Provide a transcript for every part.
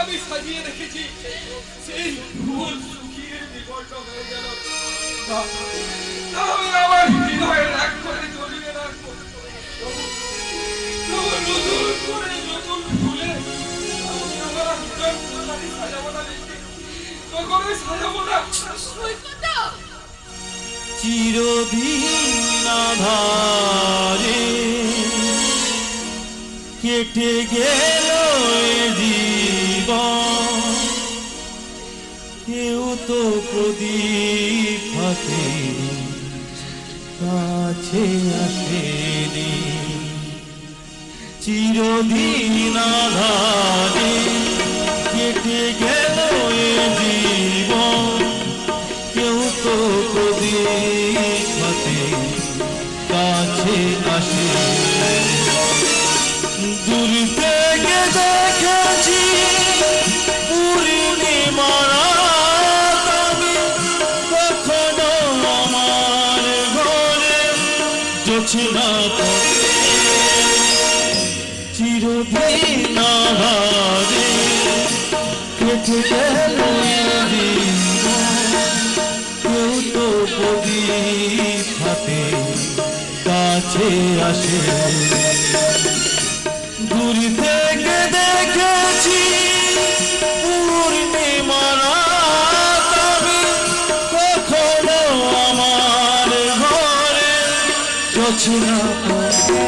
আমি সাজিয়ে রেখেছি সেই ফুল শুকিয়ে বিপর্য হয়ে গেল। আমি আমার হৃদয়ে রাগ করে জ্বলিয়ে রাখবো, নতুন করে নতুন ফুলে আমি আমার অন্তরটাকে সাজাবো না, কখনোই সাজাবো না। চিরদিন আধারে কেটে গেল জীবন, কেউ তো প্রদীপ হাতে কাছে আসেনি। চিরদিন আধারে কেটে গেল জীবন, কেউ তো প্রদীপ হাতে কাছে আসে। দূর থেকে দেখেছি পূর্ণিমার আমি, কখনো আমার ঘরে জোছনা পড়ে। চিরদিন আধারে কেটে গেল কেউ তো প্রদীপ হাতে কাছে আসে। দূর থেকে দেখেছি পূর্ণিমার আমি, কখনো আমার ঘরে জোছনা পড়ে।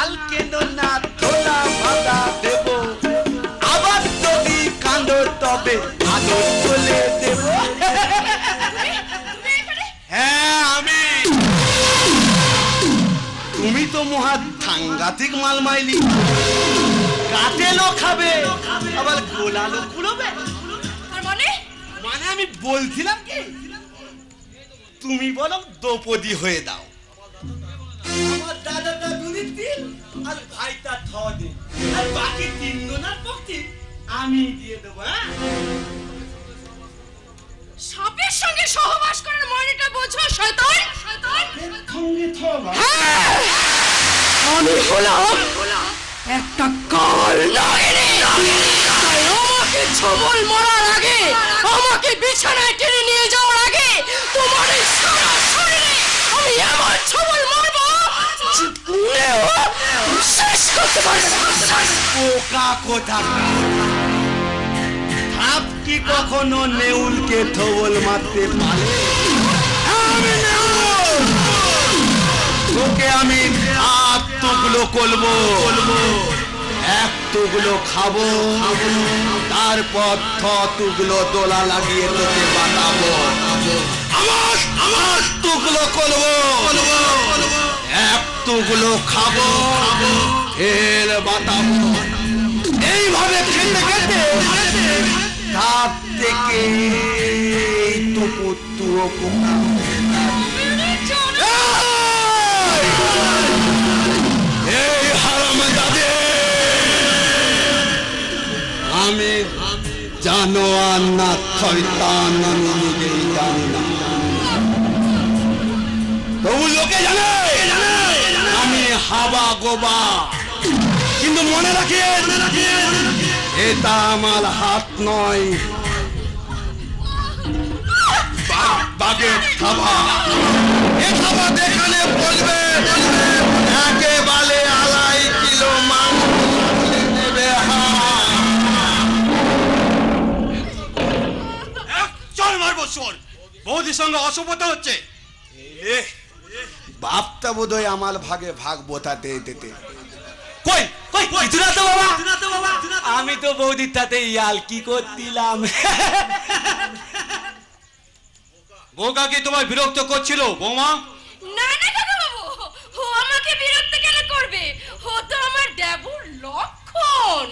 আলকেন্দনা তোলা বাধা দেব, আবার যদি কান্দ তবে আদর বলে দেব। হ্যাঁ আমি। তুমি তো মহা সাংঘাতিক মাল মাইলি, কাটেলো খাবে আবার গোলালো কুলোবে। মানে আমি বলছিলাম কি তুমি বলো দ্রৌপদী হয়ে দাও, আমার দাদাটা দুনির দিন আর ভাইটা দিন, আর বাকি তিন জনের পক্ষে আমি দিয়ে দেবো। সাপের সঙ্গে সহবাস করার মানেটা বোঝো শয়তান? আমি হলাম একটা কাল নাগিনী, তাই আমাকে ছবল মারার আগে, আমাকে বিছানায় টেনে নিয়ে যাওয়ার আগে তোমার এই সারা শরীরে আমি এমন ছবল মারবো শেষ করতে পারবে না। পোকা কোথা সাপ কি কখনো নেউলকে ছবল মারতে পারে? তোকে আমি আট টুকলো করবো, এক টুকলো খাবো, তারপর টুকলো দোলা লাগিয়ে তোকে বানাবো। আমার টুকলো করবো, এক টুকলো খাবো, ফের বাতাবো। এইভাবে খেতে খেতে তার থেকে এই হারামজাদে, আমি জানোয়ার না শয়তান আমি নিজেই জানি না, তবু লোকে জানে আমি হাবা গোবা। কিন্তু মনে রাখে এটা আমার হাত নয়, বাঘের থাবা। এ থাবা দেখানে বলবে একেবারে আড়াই কিলো মাংস নেবে। চল মারবো চোর, বৌদির সঙ্গে অসভ্যতা হচ্ছে। বাপটা বোধহয় আমার ভাগে ভাগ বোতাতে দিতে। আমি তো বৌদির তাতে ইয়াল কি করছিলাম। বোকা কি তোমার বিরক্ত করছিল বৌমা? না না কাকা বাবু, ও আমাকে বিরক্ত কেন করবে? ও তো আমার দেবর লক্ষণ।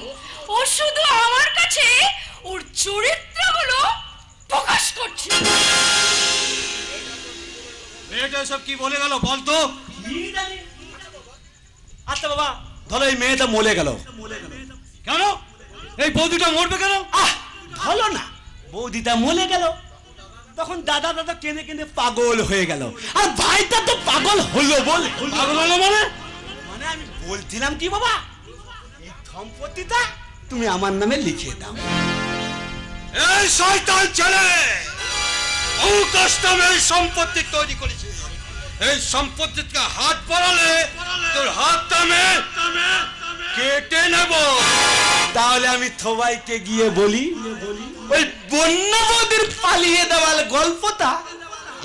ও শুধু আমার কাছে ওর চরিত্রগুলো প্রকাশ করছে। মেয়েটা এসব কি বলে গেল বলতো? আচ্ছা বাবা, ধরো এই মেয়েটা মরে গেল, কেন এই বৌদিটা মরবে কেন? ধরো না বৌদিটা মরে গেল, তখন দাদা দাদা কেঁদে কেঁদে পাগল হয়ে গেল, আর ভাইটা তো পাগল হলো বলে। পাগল হলো মানে? মানে আমি বলছিলাম কি বাবা, এই সম্পত্তিটা তুমি আমার নামে লিখিয়ে দাও। এই শয়তান ছেলে বহু কষ্ট এই সম্পত্তি তৈরি করেছে। এই সম্পত্তিকে হাত বাড়ালে তোর হাতটা আমি কেটে নেব। তাহলে আমি সবাইকে গিয়ে বলি ওই বন্য বৌদির পালিয়ে দেওয়ার গল্পটা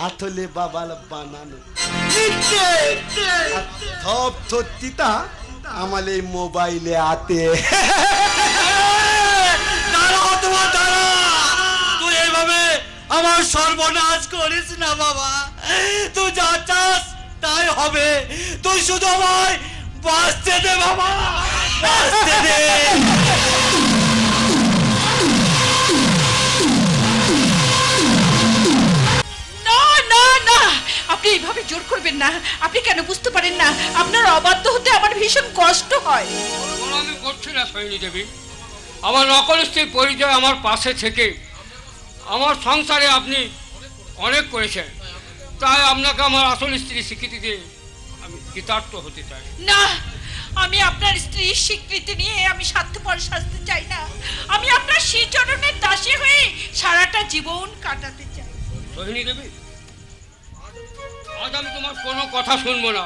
আসলে বাবার বানানো, সব সত্যিটা আমার এই মোবাইলে আতে। দাঁড়াও তোমার দাঁড়া, তুই এইভাবে আমার সর্বনাশ করিস না বাবা। তুই যা চাস তাই হবে, তুই শুধু আমায় বাঁচতে দে বাবা, বাঁচতে দে। না না না, আপনি এইভাবে জোর করবেন না। আপনি কেন বুঝতে পারেন না আপনার অবাধ্য হতে আমার ভীষণ কষ্ট হয়। আমি করছি না সৈনী দেবী, আমার নকল স্ত্রীর পরিচয় আমার পাশে থেকে আমার সংসারে আপনি অনেক করেছেন, তাই আপনাকে আমার আসল স্ত্রী স্বীকৃতি দিয়ে আমি কৃতার্থ হতে চাই। না, আমি আপনার স্ত্রীর স্বীকৃতি নিয়ে আমি স্বার্থপর সাজতে চাই না। আমি আপনার শ্রীচরণের দাসী হয়ে সারাটা জীবন কাটাতে চাই। সোহিনী দেবী, আজ আমি তোমার কোনো কথা শুনবো না।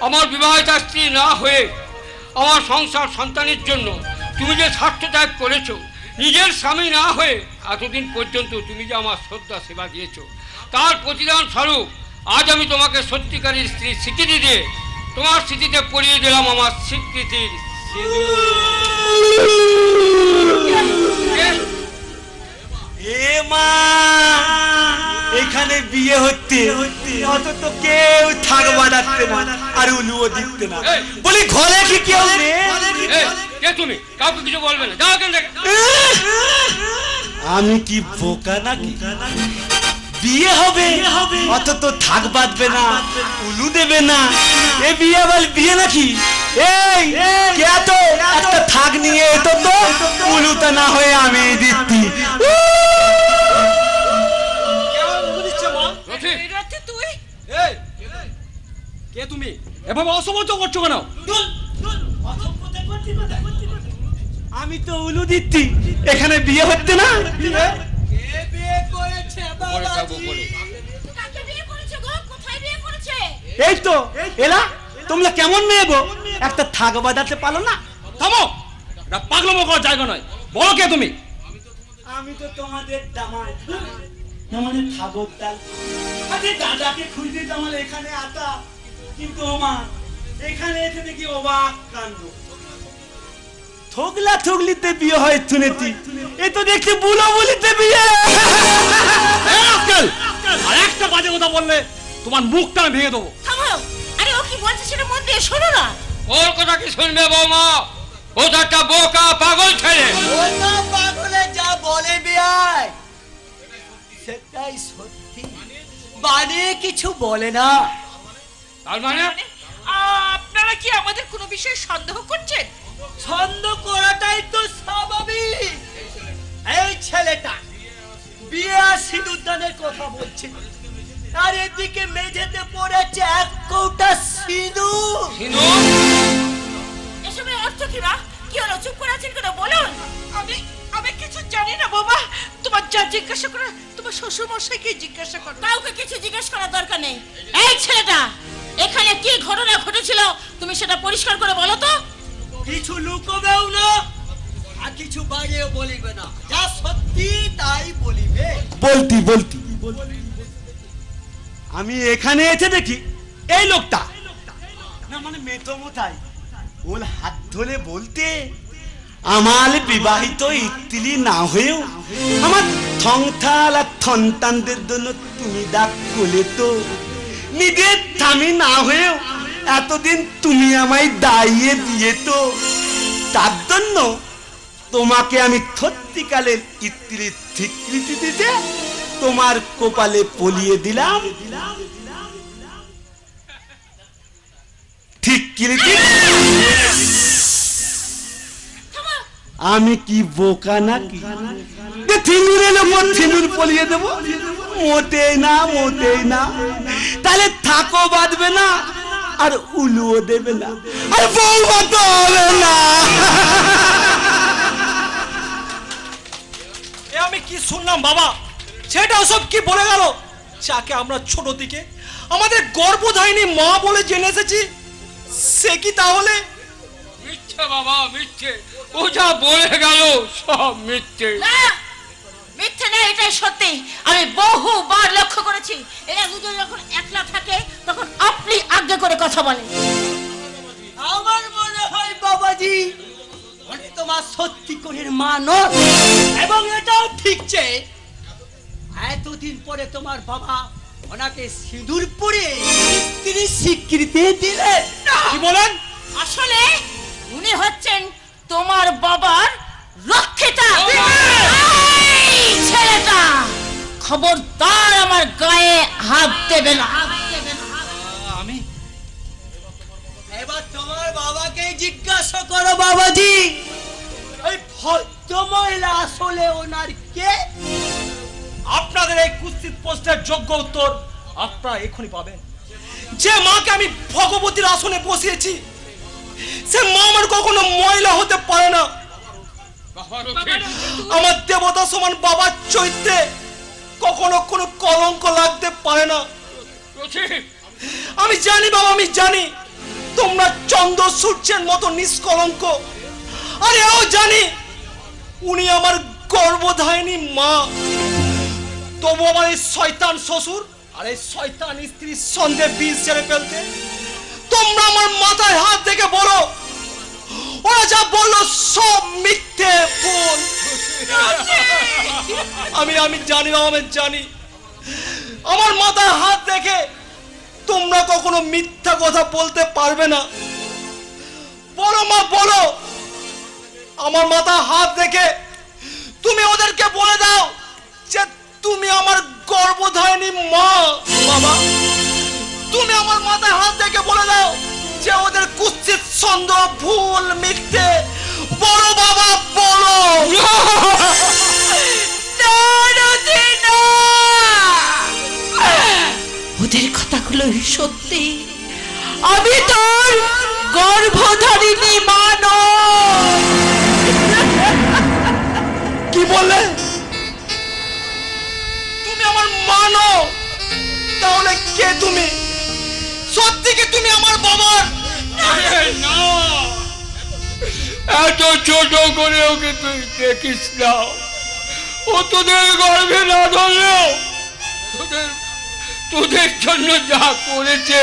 আমার বিবাহিতা স্ত্রী না হয়ে আমার সংসার সন্তানের জন্য তুমি যে স্বার্থ ত্যাগ করেছো, নিজের স্বামী না হয়ে এতদিন পর্যন্ত তুমি যে আমার শ্রদ্ধা সেবা দিয়েছো, তার প্রতিদান স্বরূপ আজ আমি তোমাকে সত্যিকারের স্ত্রীর স্বীকৃতি দিয়ে তোমার স্মৃতিতে পরিয়ে দিলাম আমার স্বীকৃতির এ মা, এখানে বিয়ে হচ্ছে অথচ কেউ থাক বাঁধাচ্ছে না আর উলুও দিচ্ছে না। বলি ঘরে কি কেউ নেই? কে তুমি? কাউকে কিছু বলবে না, যাও এখান থেকে। আমি কি বোকা নাকি? বিয়ে হবে অথচ থাক বাঁধবে না, উলু দেবে না, এ বিয়ে আবার বিয়ে নাকি? এই কে তো একটা থাক নিয়ে এতো তো, উলুটা না হয়ে আমি দিচ্ছি। রাতে তুই কে তুমি? এভাবে অসম্মত করছো কেন? আমি তো উলু দিচ্ছি, এখানে বিয়ে হচ্ছে না। এই তো এলা, তোমরা কেমন মেয়ে গো, একটা থাক বাঁধাতে পারো না? থামো, এটা পাগলামো করার জায়গা নয়। বলো কে তুমি? আমি তো তোমাদের জামাই, আমাদের ঠাকুরদার। আরে দাদাকে খুঁজতে আমার এখানে আতা, কিন্তু ওমা এখানে এসে দেখি অবাক কাণ্ড। থগলা থগলিতে বিয়ে হয় শুনেছি, এ তো দেখছি বুলো বুলিতে বিয়ে। আর একটা বাজে কথা বললে তোমার মুখটা আমি ভেঙে দেবো। থামো, আরে ও কি বলছে সেটা মন দিয়ে শোনো না। ওর কথা কি শুনবে বৌমা? ও তো একটা বোকা পাগল ছেলে। পাগলে যা বলে বিয়াই সেটাই সত্যি, বানিয়ে কিছু বলে না। তার মানে আপনারা কি আমাদের কোনো বিষয়ে সন্দেহ করছেন? ছন্দ করাটাই তো স্বাভাবিক। এই ছেলেটা বিয়ে আর সিঁদুরদানের কথা বলছে, আর এদিকে মেঝেতে পড়েছে এক কৌটা সিঁদুর। এসবের অর্থ কি মা? কি হলো, চুপ করে আছেন কেন? বলুন। আমি কিছু জানি না বাবা। তোমার যা জিজ্ঞাসা করে তোমার শ্বশুর মশাইকে জিজ্ঞাসা করো। কাউকে কিছু জিজ্ঞাসা করার দরকার নেই। এই ছেলেটা এখানে কি ঘটনা ঘটেছিল তুমি সেটা পরিষ্কার করে বলো তো। কিছু লুকোবেও না আর কিছু বাইরেও বলিবে না, যা সত্যি তাই বলিবে। বলতি আমি এখানে এসে দেখি এই লোকটা না, মানে মেতো মোটাই ওর হাত ধরে বলতে, আমার বিবাহিত স্ত্রী না হয়েও আমার সংসার আর সন্তানদের জন্য তুমি ডাক করলে তো, নিজের স্বামী না হয়েও এতদিন তুমি আমায় দাইয়ে দিয়ে তো, তার জন্য তোমাকে আমি সত্যিকালের স্ত্রীর স্বীকৃতি দিতে তোমার কপালে পলিয়ে দিলাম স্বীকৃতি। আমি কি বোকা নাকি যে থিনুরের ওপর থিনুর পলিয়ে দেবো? মোটেই না, মোটেই না। তাহলে থাকো বাঁধবে না আর উলুও দেবে না আর বৌমা তো হবে না। এ আমি কি শুনলাম বাবা? সেটা ওসব কি বলে গেল? যাকে আমরা ছোট থেকে আমাদের গর্ভধারিণী মা বলে জেনে এসেছি, সে কি তাহলে? মিথ্যে বাবা, মিথ্যে। ও যা বলে গেল সব মিথ্যে। না, মিথ্যে না, এটাই সত্যি। আমি বহুবার লক্ষ্য করেছি, এরা দুজন যখন একলা থাকে তখন আপনি আজ্ঞা করে কথা বলে। আমার মনে হয় বাবাজি উনি তোমার সত্যি করে মা নন, এবং এটাও ঠিক যে এতদিন পরে তোমার বাবা ওনাকে সিঁদুর পরে স্ত্রী স্বীকৃতি দিলেন। কি বলেন? আসলে উনি হচ্ছেন তোমার বাবার রক্ষিতা। এই ছেলেটা খবরদার আমার গায়ে হাত দেবে না। আমি এবার তোমার বাবাকে জিজ্ঞাসা করো বাবাজি, এই ভদ্র মহিলা আসলে ওনার কে? আপনাদের এই কুৎসিত প্রশ্নের যোগ্য উত্তর আপনারা এখনই পাবেন। যে মাকে আমি ভগবতীর আসনে বসিয়েছি, সে মা আমার কখনো মহিলা হতে পারে না। বাবা রক্ষিত, আমার দেবতা সমান বাবার চরিত্রে কখনো কোনো কলঙ্ক লাগতে পারে না। রক্ষিত, আমি জানি বাবা, আমি জানি তোমরা চন্দ্র সূর্যের মতো নিষ্কলঙ্ক। আর এও জানি উনি আমার গর্ভধারিণী মা। তবু আমার এই শয়তান শ্বশুর আর এই শয়তান স্ত্রীর সন্দেহ বীজ ছেড়ে ফেলতে তোমরা আমার মাথায় হাত দেখে বলো, ওরা যা বললো সব মিথ্যে ভুল। আমি জানি বাবা, আমি জানি। আমার মাথায় হাত দেখে তোমরা কখনো মিথ্যা কথা বলতে পারবে না। বলো মা, বলো। আমার মাথায় হাত দেখে তুমি ওদেরকে বলে দাও যে তুমি আমার গর্ভধারিণী মা। বাবা, তুমি আমার মাথায় হাত দেখে বলে দাও যে ওদের কুৎসিত সন্দেহ ভুল মিথ্যে। বলো বাবা, বলো। ওদের কথাগুলো সত্যি। আমি তোর গর্ভধারিণী মা নই। কি বললে? তুমি আমার মা নও? তাহলে কে তুমি? সত্যি কি তুমি আমার বাবার? আরে না, এত ছোট করে ওকে তুই দেখিস না। ও তোদের গর্ভে না ধরলেও তোদের জন্য যা করেছে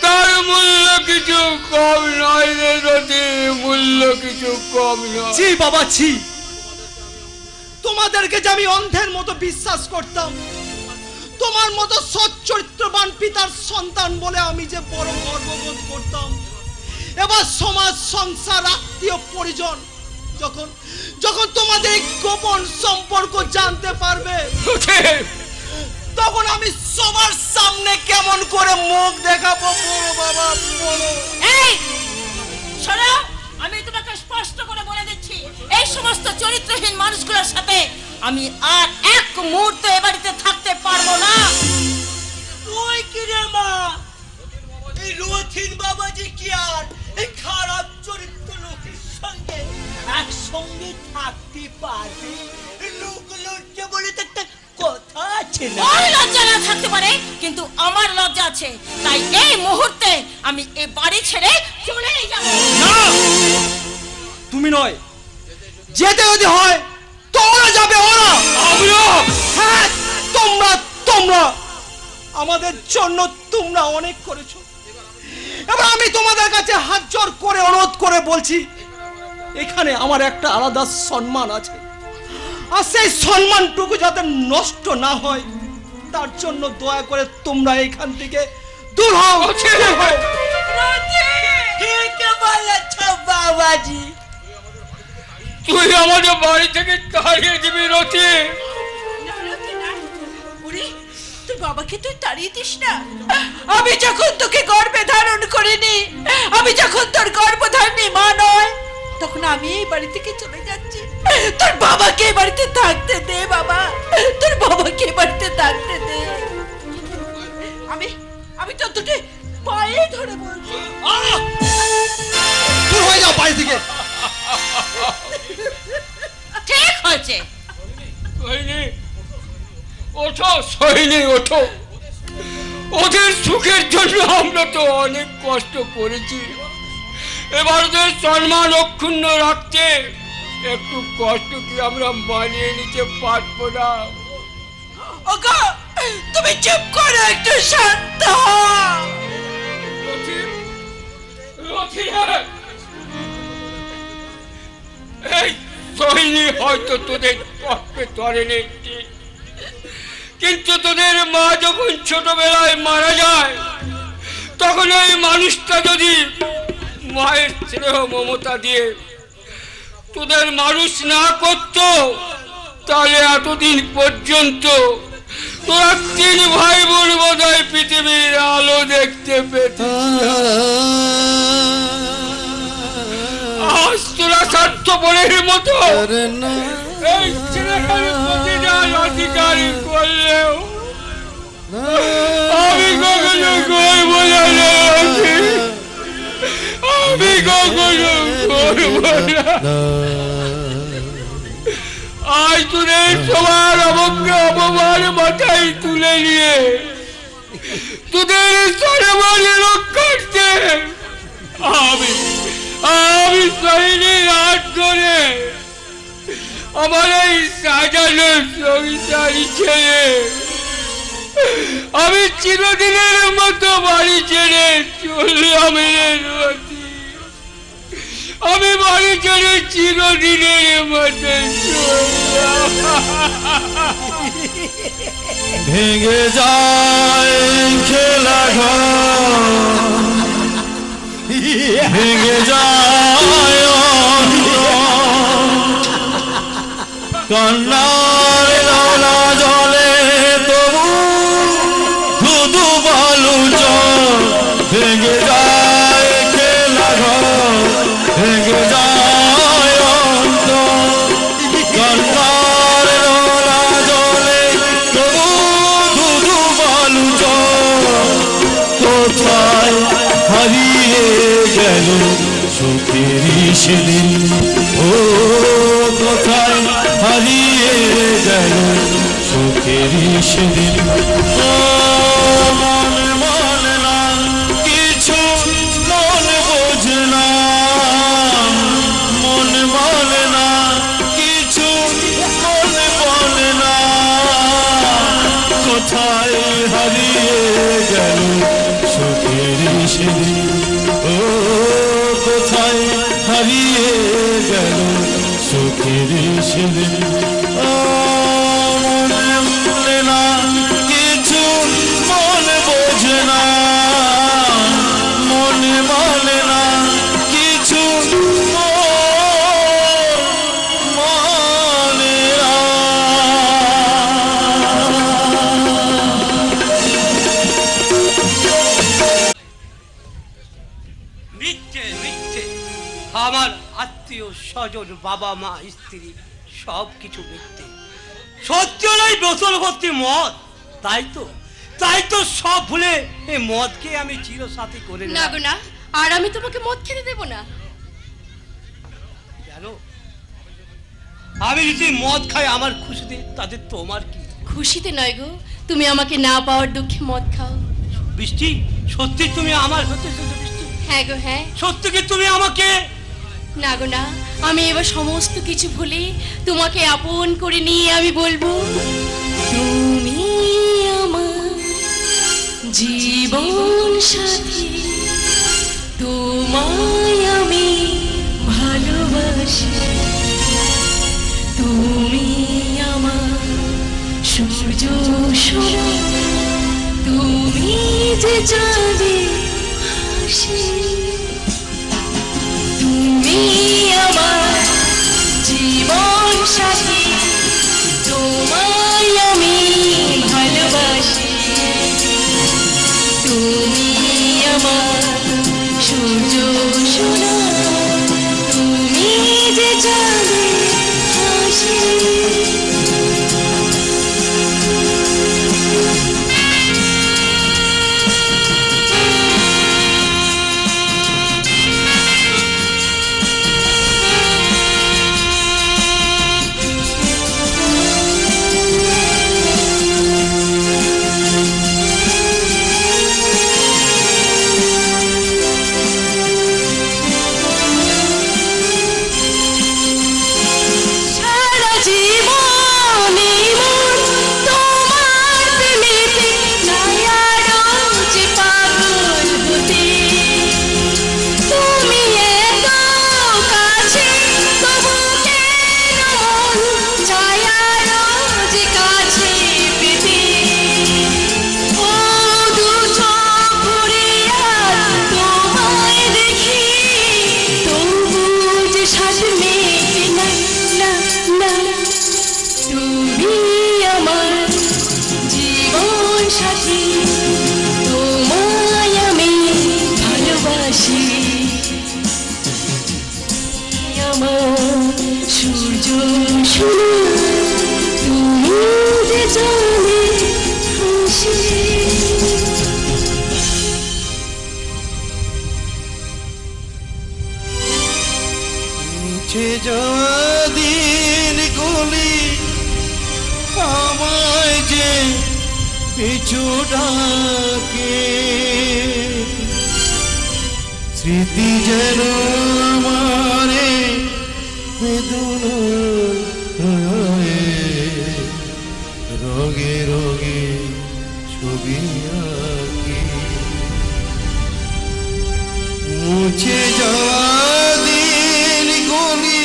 তার মূল্য কিছু কম নয় রে রতি, মূল্য কিছু কম নয়। জি বাবা, জি। তোমাদেরকে যে আমি অন্ধের মতো বিশ্বাস করতাম, তোমার মতো সচ্চরিত্রবান পিতার সন্তান বলে আমি যে বড় গর্ববোধ করতাম, এবার সমাজ, সংসার, আত্মীয় পরিজন যখন যখন তোমাদের গোপন সম্পর্ক জানতে পারবে, তখন আমি সবার সামনে কেমন করে মুখ দেখাবো? বলো বাবা, বলো। এই শোনো, আমি তোমাকে স্পষ্ট করে বলে দিচ্ছি, এই সমস্ত চরিত্রহীন মানুষগুলোর সাথে আমি আর এক মুহূর্ত এ বাড়িতে থাকতে পারবো না। তুই কি রে মা? এই রথিন বাবাজি কি আর এই খারাপ চরিত্র লোকের সঙ্গে একসঙ্গে থাকতে পারবে? লোক লজ্জা বলে তো একটা কথা আছে না? ওর লজ্জা না থাকতে পারে, কিন্তু আমার লজ্জা আছে। তাই এই মুহূর্তে আমি এই বাড়ি ছেড়ে চলেই যাব। না, তুমি নয়, যেতে যদি হয় তোমরা যাবে। ওরা আমিও। হ্যাঁ, তোমরা তোমরা আমাদের জন্য তোমরা অনেক করেছো। এবার আমি তোমাদের কাছে হাত জোর করে অনুরোধ করে বলছি, এখানে আমার একটা আলাদা সম্মান আছে, আর সেই সম্মানটুকু যাতে নষ্ট না হয় তার জন্য দয়া করে তোমরা এখান থেকে দূর হও। ঠিক বলেছ বাবাজি। তুই আমাদের বাড়ি থেকে তাড়িয়ে দিবি রতি? তুই বাবাকে তুই তাড়িয়ে দিস না। আমি যখন তোকে গর্ভে ধারণ করিনি, আমি যখন তোর গর্ভধারিণী মা নয়, তখন আমি এই বাড়ি থেকে চলে যাচ্ছি। তোর বাবাকে এই বাড়িতে থাকতে দে বাবা, তোর বাবাকে এই বাড়িতে থাকতে দে। আমি তো দুটো পায়ে ধরে বলছি, দূর হয়ে যাও বাড়ি থেকে। ঠিক হয়েছে। সোহিনী ওঠো, সোহিনী ওঠো। ওদের সুখের জন্য আমরা তো অনেক কষ্ট করেছি, এবার ওদের সম্মান অক্ষুণ্ণ রাখতে একটু কষ্ট কি আমরা মানিয়ে নিতে পারবো না? ওগো তুমি চুপ করো, একটু শান্ত হও। এই সোহিনী হয়তো তোদের কষ্টে ধরেনি, কিন্তু তোদের মা যখন ছোটবেলায় মারা যায়, তখন ওই মানুষটা যদি মায়ের স্নেহ মমতা দিয়ে তোদের মানুষ না করত, তাহলে এতদিন পর্যন্ত তোরা 3 ভাই বোন বোধহয় পৃথিবীর আলো দেখতে পেত। আজ তোরা স্বার্থপরের মতো এই ছেলেটার প্রতিদান অধিকারী করলেও আমি কখনো করব না, আমি কখনো করব না। আজ তোদের সবার অবজ্ঞা অপমান মাথায় তুলে নিয়ে তোদের সম্মান রক্ষার্থে আমি সোহিনীর হাত ধরে আমার এই সাজানো সংসারী ছেড়ে আমি চিরদিনের মতো বাড়ি ছেড়ে চললাম। আমি বাড়ি ছেড়ে চিরদিনের মতো চললাম। ভেঙে যায় খেলা ঘর, ভেঙে যায় কান্নার লালা জলে তবু শুধু বালু জল। ভেঙে যায় খেলা ঘর, ভেঙে যায় কান্নার লালা জলে তবু শুধু বালু জল। কোথায় হারিয়ে গেল সুখের সেদিন, ও কোথায় হারিয়ে গেল সুখের সেদিন। মনে মনে না কিছু, মন বোঝে না, মনে মনে না কিছু, মনে বলে না। কোথায় হারিয়ে গেল সুখের সেদিন, ও কোথায় হারিয়ে গেল সুখের সেদিন। মনে মনে না কিছু, মনে বোঝে না, মনে মনে না কিছু, মনে না। মিথ্যে মিথ্যে, আমার আত্মীয় স্বজন, বাবা মা স্ত্রী সব কিছু মিথ্যে। সত্যি নয় বোতল ভর্তি মদ, তাই তো সব ভুলে এই মদকে আমি চিরসাথী করে না নিলাম। গো না, আর আমি তোমাকে মদ খেতে দেব না। জানো, আমি যদি মদ খাই আমার খুশিতে, তাতে তোমার কি? খুশিতে নয় গো, তুমি আমাকে না পাওয়ার দুঃখে মদ খাও। বৃষ্টি, সত্যি তুমি আমার হতে চলেছো বৃষ্টি? হ্যাঁ গো হ্যাঁ। সত্যি কি তুমি আমাকে? না গো না, আমি এবার সমস্ত কিছু ভুলে তোমাকে আপন করে নিয়ে আমি বলবো, তুমি আমার জীবন সাথী, তোমায় আমি ভালোবাসি, তুমি আমার সূর্য সোনা, তুমি যে চাঁদে হাসি, তুমি আমার জীবন সাথী, তোমায় আমি ভালোবাসি। তুমি আমার সূর্য সোনা, তুমি যে জানে হাসি। দিন গুলি আমায় যে পিছু ডাকে, স্মৃতি যেন আমারে বেদনায় রোগে রোগে ছবি আঁকে। মুছে যাওয়া দিন গুলি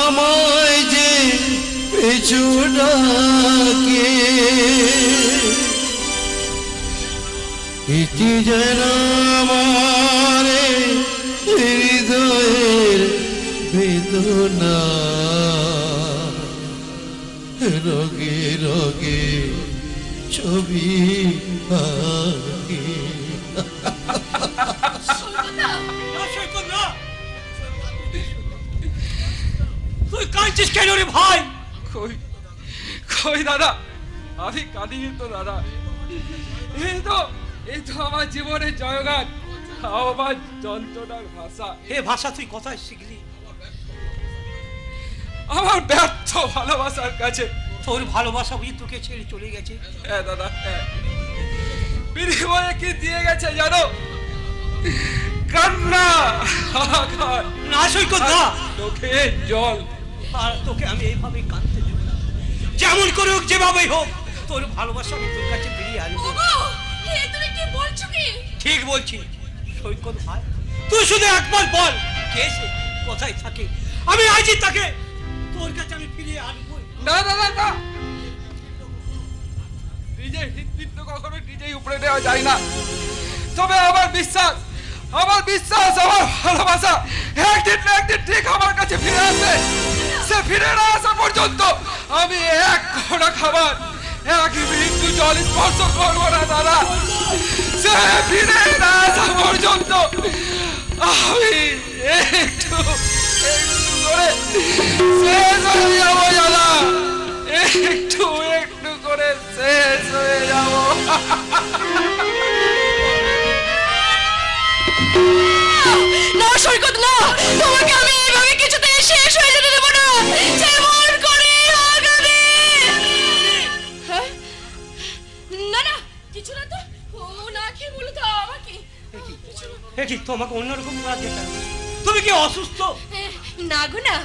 আমায় যে পিছু ডাকে, ইতি যেন আমারে হৃদয়ের বেদনা রোগে রোগে ছবি আঁকে। তুই কাঁদছিস কেন রে ভাই? কই কই দাদা, আমি কাঁদিনি তো দাদা। এই তো আমার জীবনের জয়গান, আমার যন্ত্রণার ভাষা। এ ভাষা তুই কোথায় শিখলি? আমার ব্যর্থ ভালোবাসার কাছে। তোর ভালোবাসা বুঝি তোকে ছেড়ে চলে গেছে? হ্যাঁ দাদা, হ্যাঁ। বিনিময়ে কি দিয়ে গেছে জানো? কান্না, হাহাকার, না সৈকত না, চোখের জল। আর তোকে আমি এইভাবে কাঁদতে দেব না। যেমন করে হোক, যেভাবেই হোক, তোর ভালোবাসা আমি তোর কাছে ফিরিয়ে আনবো। তুমি কি বলছো কি? ঠিক বলছি সৈকত ভাই, তুই শুধু একবার বল কে সে, কোথায় থাকে, আমি আজই তাকে তোর কাছে আমি ফিরিয়ে আনবো। না দাদা না, নিজের হৃদপিণ্ড কখনো নিজেই উপরে নেওয়া যায় না। তবে আমার বিশ্বাস, আমার ভালোবাসা একদিন না একদিন ঠিক আমার কাছে ফিরে আসবে। সে ফিরে না আসা পর্যন্ত আমি এক ঘোড়া খাবার, এক বিন্দু জল স্পর্শ করবো না দাদা। সে ফিরে না আসা পর্যন্ত আমি একটু করে শেষ হয়ে যাবো দাদা, একটু করে শেষ হয়ে যাবো। না সৈকত না, তোমাকে আমি এইভাবে কিছুতে শেষ হয়ে যেতে দেবো না, যেমন করে আগামী। না না, কিছু না তো, ও না কি বলো তো আমাকে। কি তোমাকে অন্যরকম লাগছে কেন? তুমি কি অসুস্থ? না গো না,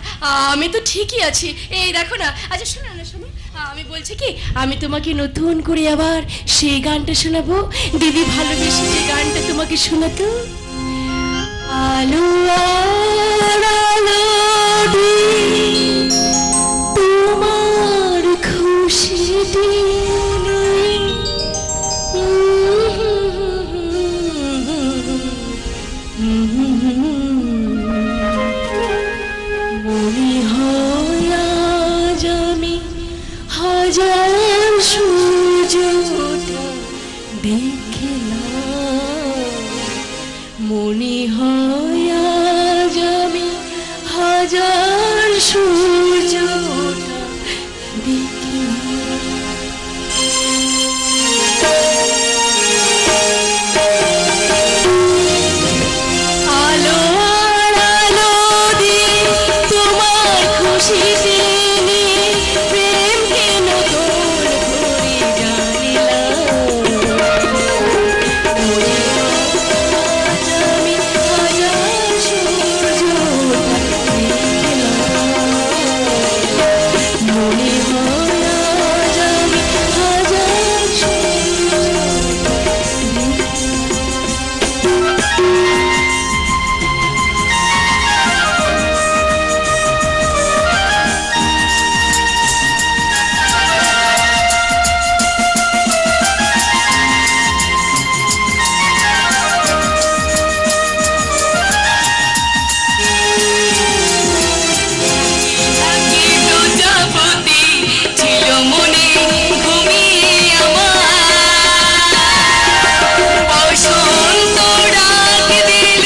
আমি তো ঠিকই আছি। এই দেখো না। আচ্ছা শোনো না, শোনো, আমি বলছি কি, আমি তোমাকে নতুন করে আবার সেই গানটা শোনাবো, দিদি ভালোবেসে যে গানটা তোমাকে শোনাতো। আলো আর আলো তোমার খুশিতে মনে হয় আজ আমি হাজার সূর্য দেখলাম মনে হয় আজ আমি হাজার সূর্যটা দেখলাম। আলো আর আলো দিয়ে তোমার খুশিতে নিয়ে প্রেমকে নতুন করে জানিলাম। মনে আজ আমি হাজার সূর্যটা দেখলাম। মনে হয় আজ আমি হাজার সূর্যটা প্রজাপতি ছিল মনে ঘুমিয়ে আমার, বসন্ত ডাক দিল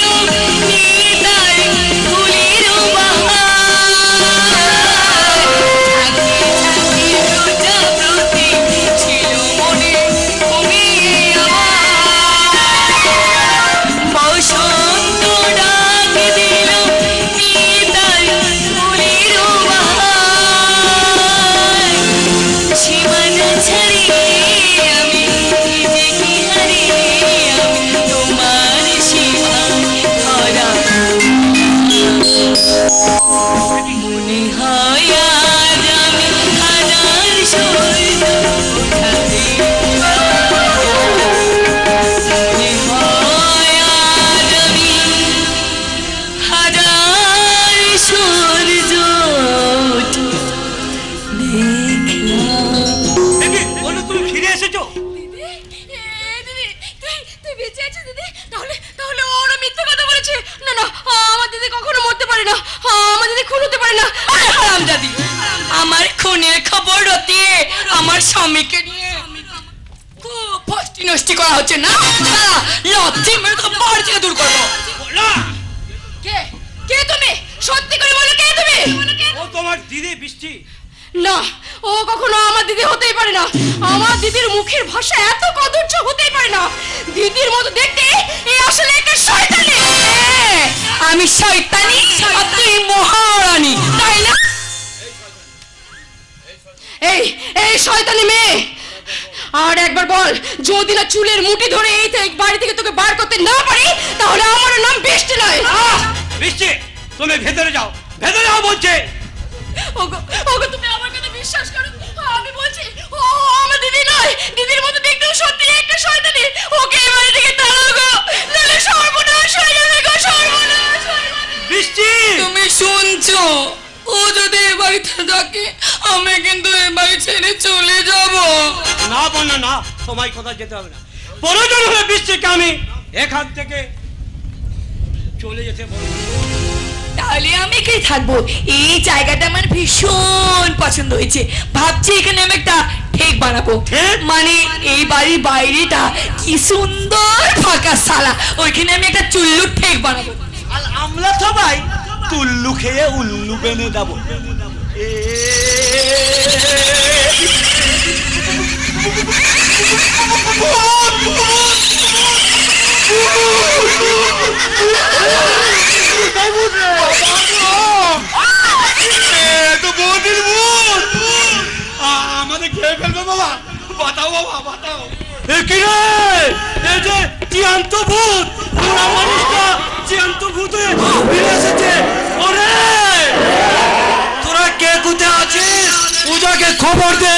নিতাই ফুলের বাহার। প্রজাপতি ছিল মনে ঘুমিয়ে আমার, বসন্ত ডাক দিল নিতাই ফুলের বাহার। সীমানা ছাড়িয়ে আমি নিজেকে হারিয়ে আমি তোমার সীমায় ধরা। মনে হয় আজ আমি হাজার সূর্য ওঠা দেখলাম। মনে হয় আজ আমি হাজার সূর্য ওঠা দেখলাম। তুমি ফিরে এসেছো? তুই বেঁচে আছিস দিদি? তাহলে ওরা মিথ্যে কথা বলেছে। না না, আমার দিদি কখনো মরতে পারে না, আমার দিদি খুন হতে পারে না। হারামজাদি, আমার খুনের খবর রটিয়ে আমার স্বামীকে নিয়ে খুব ফষ্টি নষ্টি করা হচ্ছে না। লজ্জে মেরে তো বাড়ি থেকে দূর করবো। কে কে তুমি? সত্যি করে বলো, কে তুমি? ও তোমার দিদি বৃষ্টি। না, ও কখনো আমার দিদি হতেই পারে না। আমার দিদির মুখের ভাষা এত কদর্য হতেই পারে না। দিদির মতো দেখতে এই আসলে একটা শয়তানি। আমি শয়তানি আর তুই মহারানী, তাই না? এই শয়তানি মেয়ে, আর একবার বল, যদি না চুলের মুঠি ধরে এই বাড়ি থেকে তোকে বার করতে না পারি, তাহলে আমার নাম বৃষ্টি নয়। বৃষ্টি, তুমি ভেতরে যাও, ভেতরে যাও বলছে। ওগো ওগো, তুমি আমার কথা বিশ্বাস করো? আমি বলছি ও আমার দিদি নয়। দিদির মতো দেখতেও সত্যি একটা শয়তানি। ওকে এই বাড়ি থেকে তাড়াও গো, নাহলে সর্বনাশ হয়ে যাবে গো, সর্বনাশ হয়ে যাবে। বৃষ্টি, তুমি শুনছো? ও যদি এই বাড়িতে থাকে, আমি কিন্তু এই বাড়ি ছেড়ে চলে যাব। না বন্যা না, তোমায় কোথাও যেতে হবে না। প্রয়োজন হলে বৃষ্টিকে আমি এখান থেকে চলে যেতে বলবো। তাহলে আমি কি থাকবো? এই জায়গাটা আমার ভীষণ পছন্দ হয়েছে। ভাবছি এখানে আমি একটা ঠেক বানাবো। মানে এই বাড়ির বাইরেটা কি সুন্দর ফাঁকা সালা, ওইখানে আমি একটা চুল্লুর ঠেক বানাবো। আর আমরা সবাই তুল্লু খেয়ে উল্লু বেনে যাবো। আমাদের খেয়ে ফেলবে বাবা, বাতাও বাবা, বাতাও। কি রে, এই যে জ্যান্ত ভূত, পুরা মানুষটা জ্যান্ত ভূতে ফিরে এসেছে। ওরে, তোরা কে কোথায় আছিস? পূজাকে খবর দে।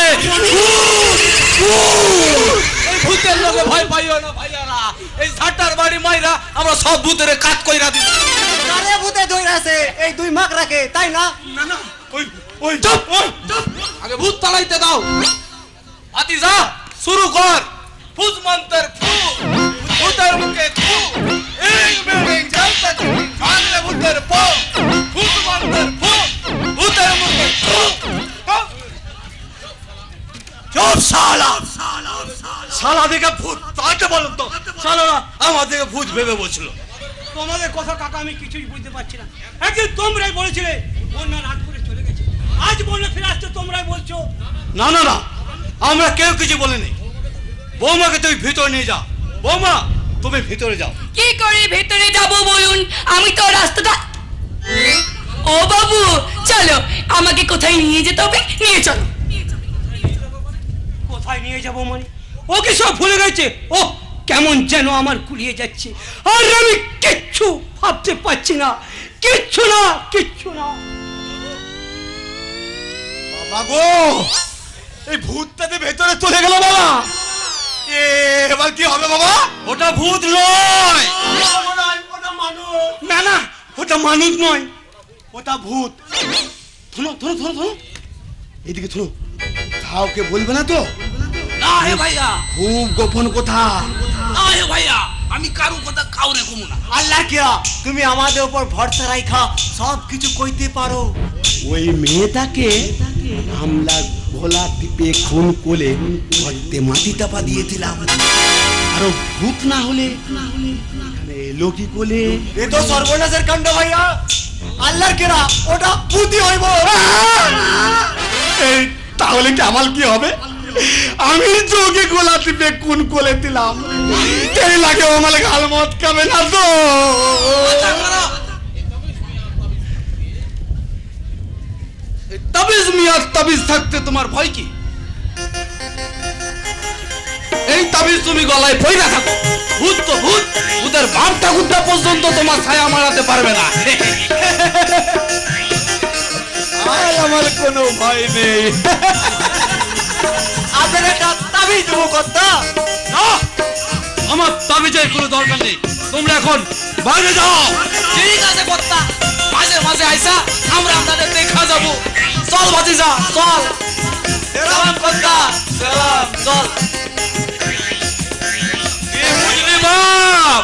এই ভূতের লোকে ভয় পাইও না ভাইয়ারা। এই ঝাটার বাড়ি মাইরা আমরা সব ভূতের কাজ কইরা দিব। আরে ভূতে ধইরাছে এই দুই মাক রাখে, তাই না? না না, ওই চুপ, আগে ভূত তাড়াইতে দাও। ভাতিজা শুরু কর। ফুজ মন্ত্র ফু, ভূতের মুখে ফু, এই বিল্ডিং জ্বলতে ভাঙলে ভূতের ফু, ফুজ মন্ত্র ফু, ভূতের মুখে ফু। চুপ শালা, শালা দেখে ভূত তাইতে বলুন তো শালারা আমাদেরকে ভূত ভেবে বলছিল। তোমাদের কথা কাকা আমি কিছুই বুঝতে পারছি না। একদিন তোমরাই বলেছিলে বন্যা রাত করে চলে গেছে, আজ বন্যা ফিরে আসছে তোমরাই বলছো। না না না, আমরা কেউ কিছু বলিনি। বৌমাকে তুই ভিতরে নিয়ে যা। বৌমা তুমি ভিতরে যাও। কি করে ভেতরে যাব বলুন, আমি তো রাস্তাটা। ও বাবু চলো, আমাকে কোথায় নিয়ে যেতে হবে, নিয়ে চলো। কোথায় নিয়ে যাবো মানে? ও কি সব ভুলে গেছে? ও কেমন যেন আমার কুলিয়ে যাচ্ছে, আর আমি কিচ্ছু ভাবতে পারছি না, কিচ্ছু না, কিচ্ছু না। বাবা গো, এই ভূতটাতে ভেতরে চলে গেল বাবা। এবার কি হবে বাবা? ওটা ভূত নয়। না না, ওটা মানুষ নয়, ওটা ভূত। শোনো শোনো শোনো শোনো, এইদিকে শোনো। কাউকে বলবে না তো? না হে ভাইয়া, খুব গোপন কথা। না হে ভাইয়া, আমি কারো কথা কাউরে কমু না। আল্লাহ কিয়া, তুমি আমাদের উপর ভরসা রাখা সব কিছু কইতে পারো। ওই মেয়েটাকে আমরা ভোলা টিপে খুন করে গর্তে মাটি চাপা দিয়েছিলাম। আরো ভূত না হলে এলো কি কোলে? এ তো সর্বনাশের কাণ্ড ভাইয়া। আল্লাহর কেরা, ওটা ভূতই হইব। এই তাহলে কি আমার কি হবে? আমি যোগে গোলা টিপে খুন করে দিলাম, এই লাগে আমার গাল মত খাবে না তো? তাবিজ মিয়া, তাবিজ থাকতে তোমার ভয় কি? এই তাবিজ তুমি গলায় পইরা থাকো। ভূত তো ভূত, ভূতের বাপ ঠাকুরটা পর্যন্ত তোমার ছায়া মারাতে পারবে না। আর আমার কোনো ভয় নেই। আপনার একটা তাবিজ দেবো কর্তা। না, আমার তাবিজের কোনো দরকার নেই। তোমরা এখন বাইরে যাও। ঠিক আছে কর্তা, মাঝে মাঝে আইসা আমরা আপনাদের দেখা যাবো। চল ভাতিজা চল। সালাম কর্তা, সালাম, চল। কি বুঝলি বাপ?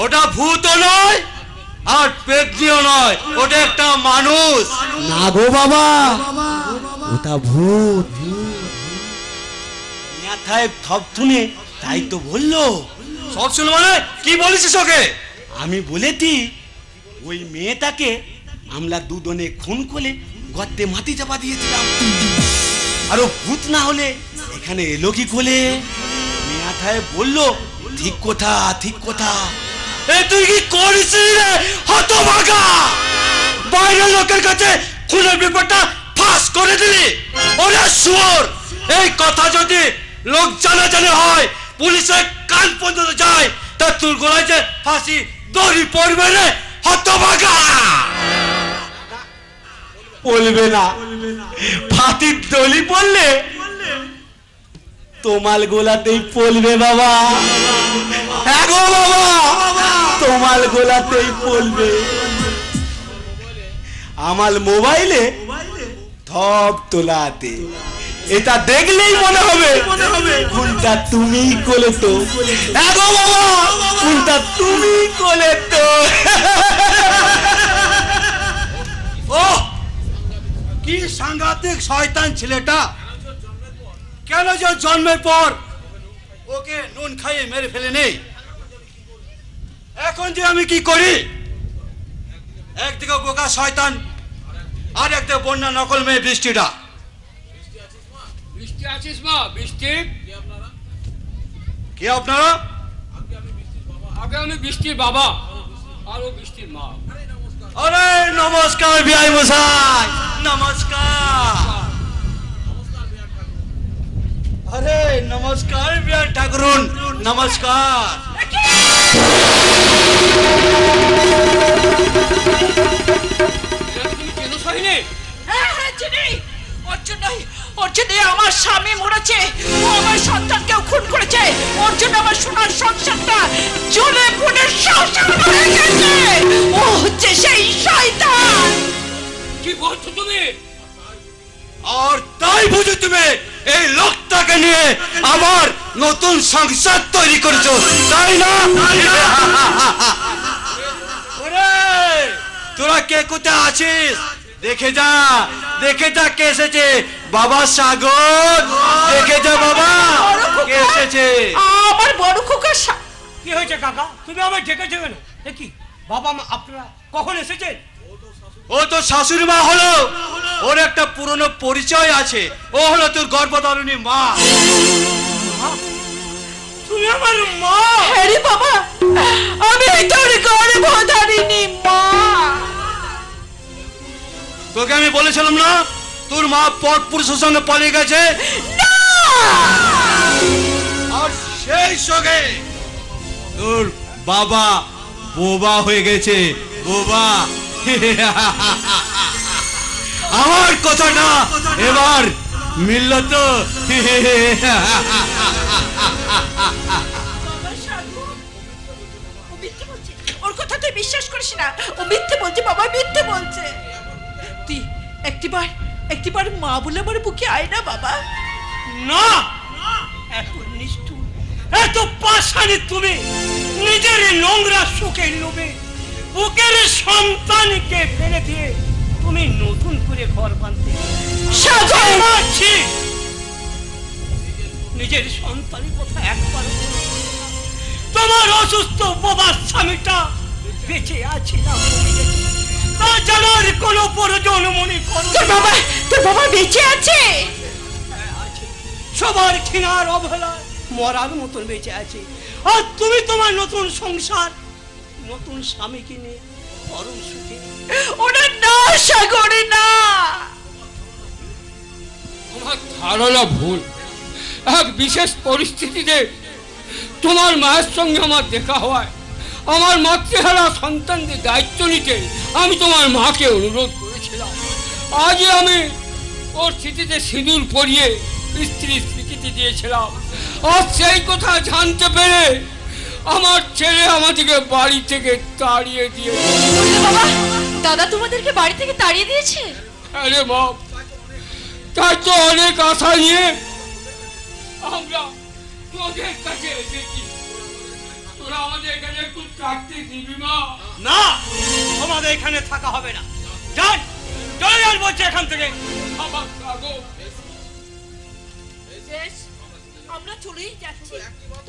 ওটা ভূতও নয় আর পেতনিও নয়, ওটা একটা মানুষ। না গো বাবা, ওটা ভূত। মাথায় থপ শুনে তাই তো বললো। সব শুনো মানে কি বলেছিস ওকে? আমি বলেছি ওই মেয়েটাকে আমরা দুজনে খুন করে গর্তে মাটি চাপা দিয়েছিলাম। আরো ভূত না হলে এখানে এলো কি কোলে? মেয়াথায় বললো ঠিক কথা, ঠিক কথা। এ তুই কি করিস রে হতভাগা? বাইরের লোকের কাছে খুনের ব্যাপারটা ফাঁস করে দিলি। ওরে শুয়োর, এই কথা যদি লোক জানাজানি হয়, পুলিশের কান পর্যন্ত যায়, তা তোর গলায় যে ফাঁসি দড়ি পড়বে রে হতভাগা। বলবে না, ফাতির দলি পড়লে তোমার গোলাতেই পড়বে বাবা। হ্যাঁ গো বাবা, তোমার গোলাতেই পড়বে। আমার মোবাইলে থপ তোলাতে এটা দেখলেই মনে হবে কোনটা তুমি কোলে তো। হ্যাঁ গো বাবা, কোনটা তুমি কোলে তো। ও কি সাংঘাতিক শয়তান ছেলেটা! কেন যে জন্মের পর ওকে নুন খাইয়ে মেরে ফেলে নেই। এখন যে আমি কি করি? একদিকে বোকা শয়তান, আর একদিকে বন্যা নকল মেয়ে বৃষ্টিটা। বৃষ্টি আছিস মা? বৃষ্টি কে আপনারা? আগে আমি বৃষ্টির বাবা, আর ও বৃষ্টির মা। আরে নমস্কার বিআই মশাই, নমস্কার। আরে নমস্কার বিআই ঠাকুরুন, নমস্কার। তুমি চেনো সহিনী? হ্যাঁ হ্যাঁ চিনি। ওর জন্য আমার স্বামী মরেছে, ও আমার সন্তানকেও খুন করেছে। ওর জন্য আমার সোনার সংসারটা জ্বলে পুড়ে সংসার হয়ে গেছে। ও হচ্ছে সেই শয়তান। কি বলছো তুমি? আর তাই বুঝি তুমি এই লোকটাকে নিয়ে আমার নতুন সংসার তৈরি করেছো, তাই না? ওরে তোরা কে কোথায় আছিস? দেখে যা, দেখে যা কে এসেছে। বাবা সাগর, দেখে যা বাবা কে এসেছে। বড় খোকা কি হয়েছে কাকা, তুমি আমায় ডেকেছো কেন? দেখি বাবা মা আপনারা কখন এসেছেন? ও তো শাশুড়ি মা হলো, ওর একটা পুরনো পরিচয় আছে, ও হলো তোর গর্ভধারিণী মা। তুমি আমার মা? হ্যাঁ রে বাবা, আমি তোর গর্ভধারিণী মা। তোকে আমি বলেছিলাম না তোর মা পরপুরুষের সঙ্গে পালিয়ে গেছে? আর সেই সঙ্গে তোর বাবা বোবা হয়ে গেছে, বোবা। আমার কথাটা এবার মিলল তো? ওর কথা তুই বিশ্বাস করিস না, ও মিথ্যে বলছে বাবা, মিথ্যে বলছে। তুই একটিবার মা বলে আমার বুকে আয় না বাবা। না, এত নিষ্ঠুর, এত পাষাণী তুমি! নিজের নোংরা সুখের লোভে বুকের সন্তানকে ফেলে দিয়ে তুমি নতুন করে ঘর বাঁধতে পারছি। নিজের সন্তানের কথা একবার তোমার অসুস্থ বাবার স্বামীটা বেঁচে আছে না মরে গেছে তা জানার কোনো প্রয়োজন মনে করো? তোর বাবা বেঁচে আছে? সবার ঘৃণার অবহেলায় মরার মতন বেঁচে আছে। আর তুমি তোমার নতুন সংসার, নতুন স্বামীকে নিয়ে পরম সুখে। ওটা না সাগরে না, তোমার ধারণা ভুল। এক বিশেষ পরিস্থিতিতে তোমার মায়ের সঙ্গে আমার দেখা হওয়ায় আমার মাতৃহারা সন্তানদের দায়িত্ব নিতে আমি তোমার মাকে অনুরোধ করেছিলাম। আজ আমি ওর স্মৃতিতে সিঁদুর পরিয়ে স্ত্রীর স্বীকৃতি দিয়েছিলাম। আর সেই কথা জানতে পেরে আমার ছেলে আমাদেরকে বাড়ি থেকে তাড়িয়ে দিয়েছে। বাবা, দাদা তোমাদেরকে বাড়ি থেকে তাড়িয়ে দিয়েছে? আরে বাপ, তাই তো অনেক আশা নিয়ে আমরা তোদের কাছে এসেছি। তোরা আমাদের এখানে একটু থাকতে দিবি মা? না, আমাদের এখানে থাকা হবে না। যান, চলে যান বলছে এখান থেকে। আমার থাকো। বেশ, আমরা চলেই যাচ্ছি।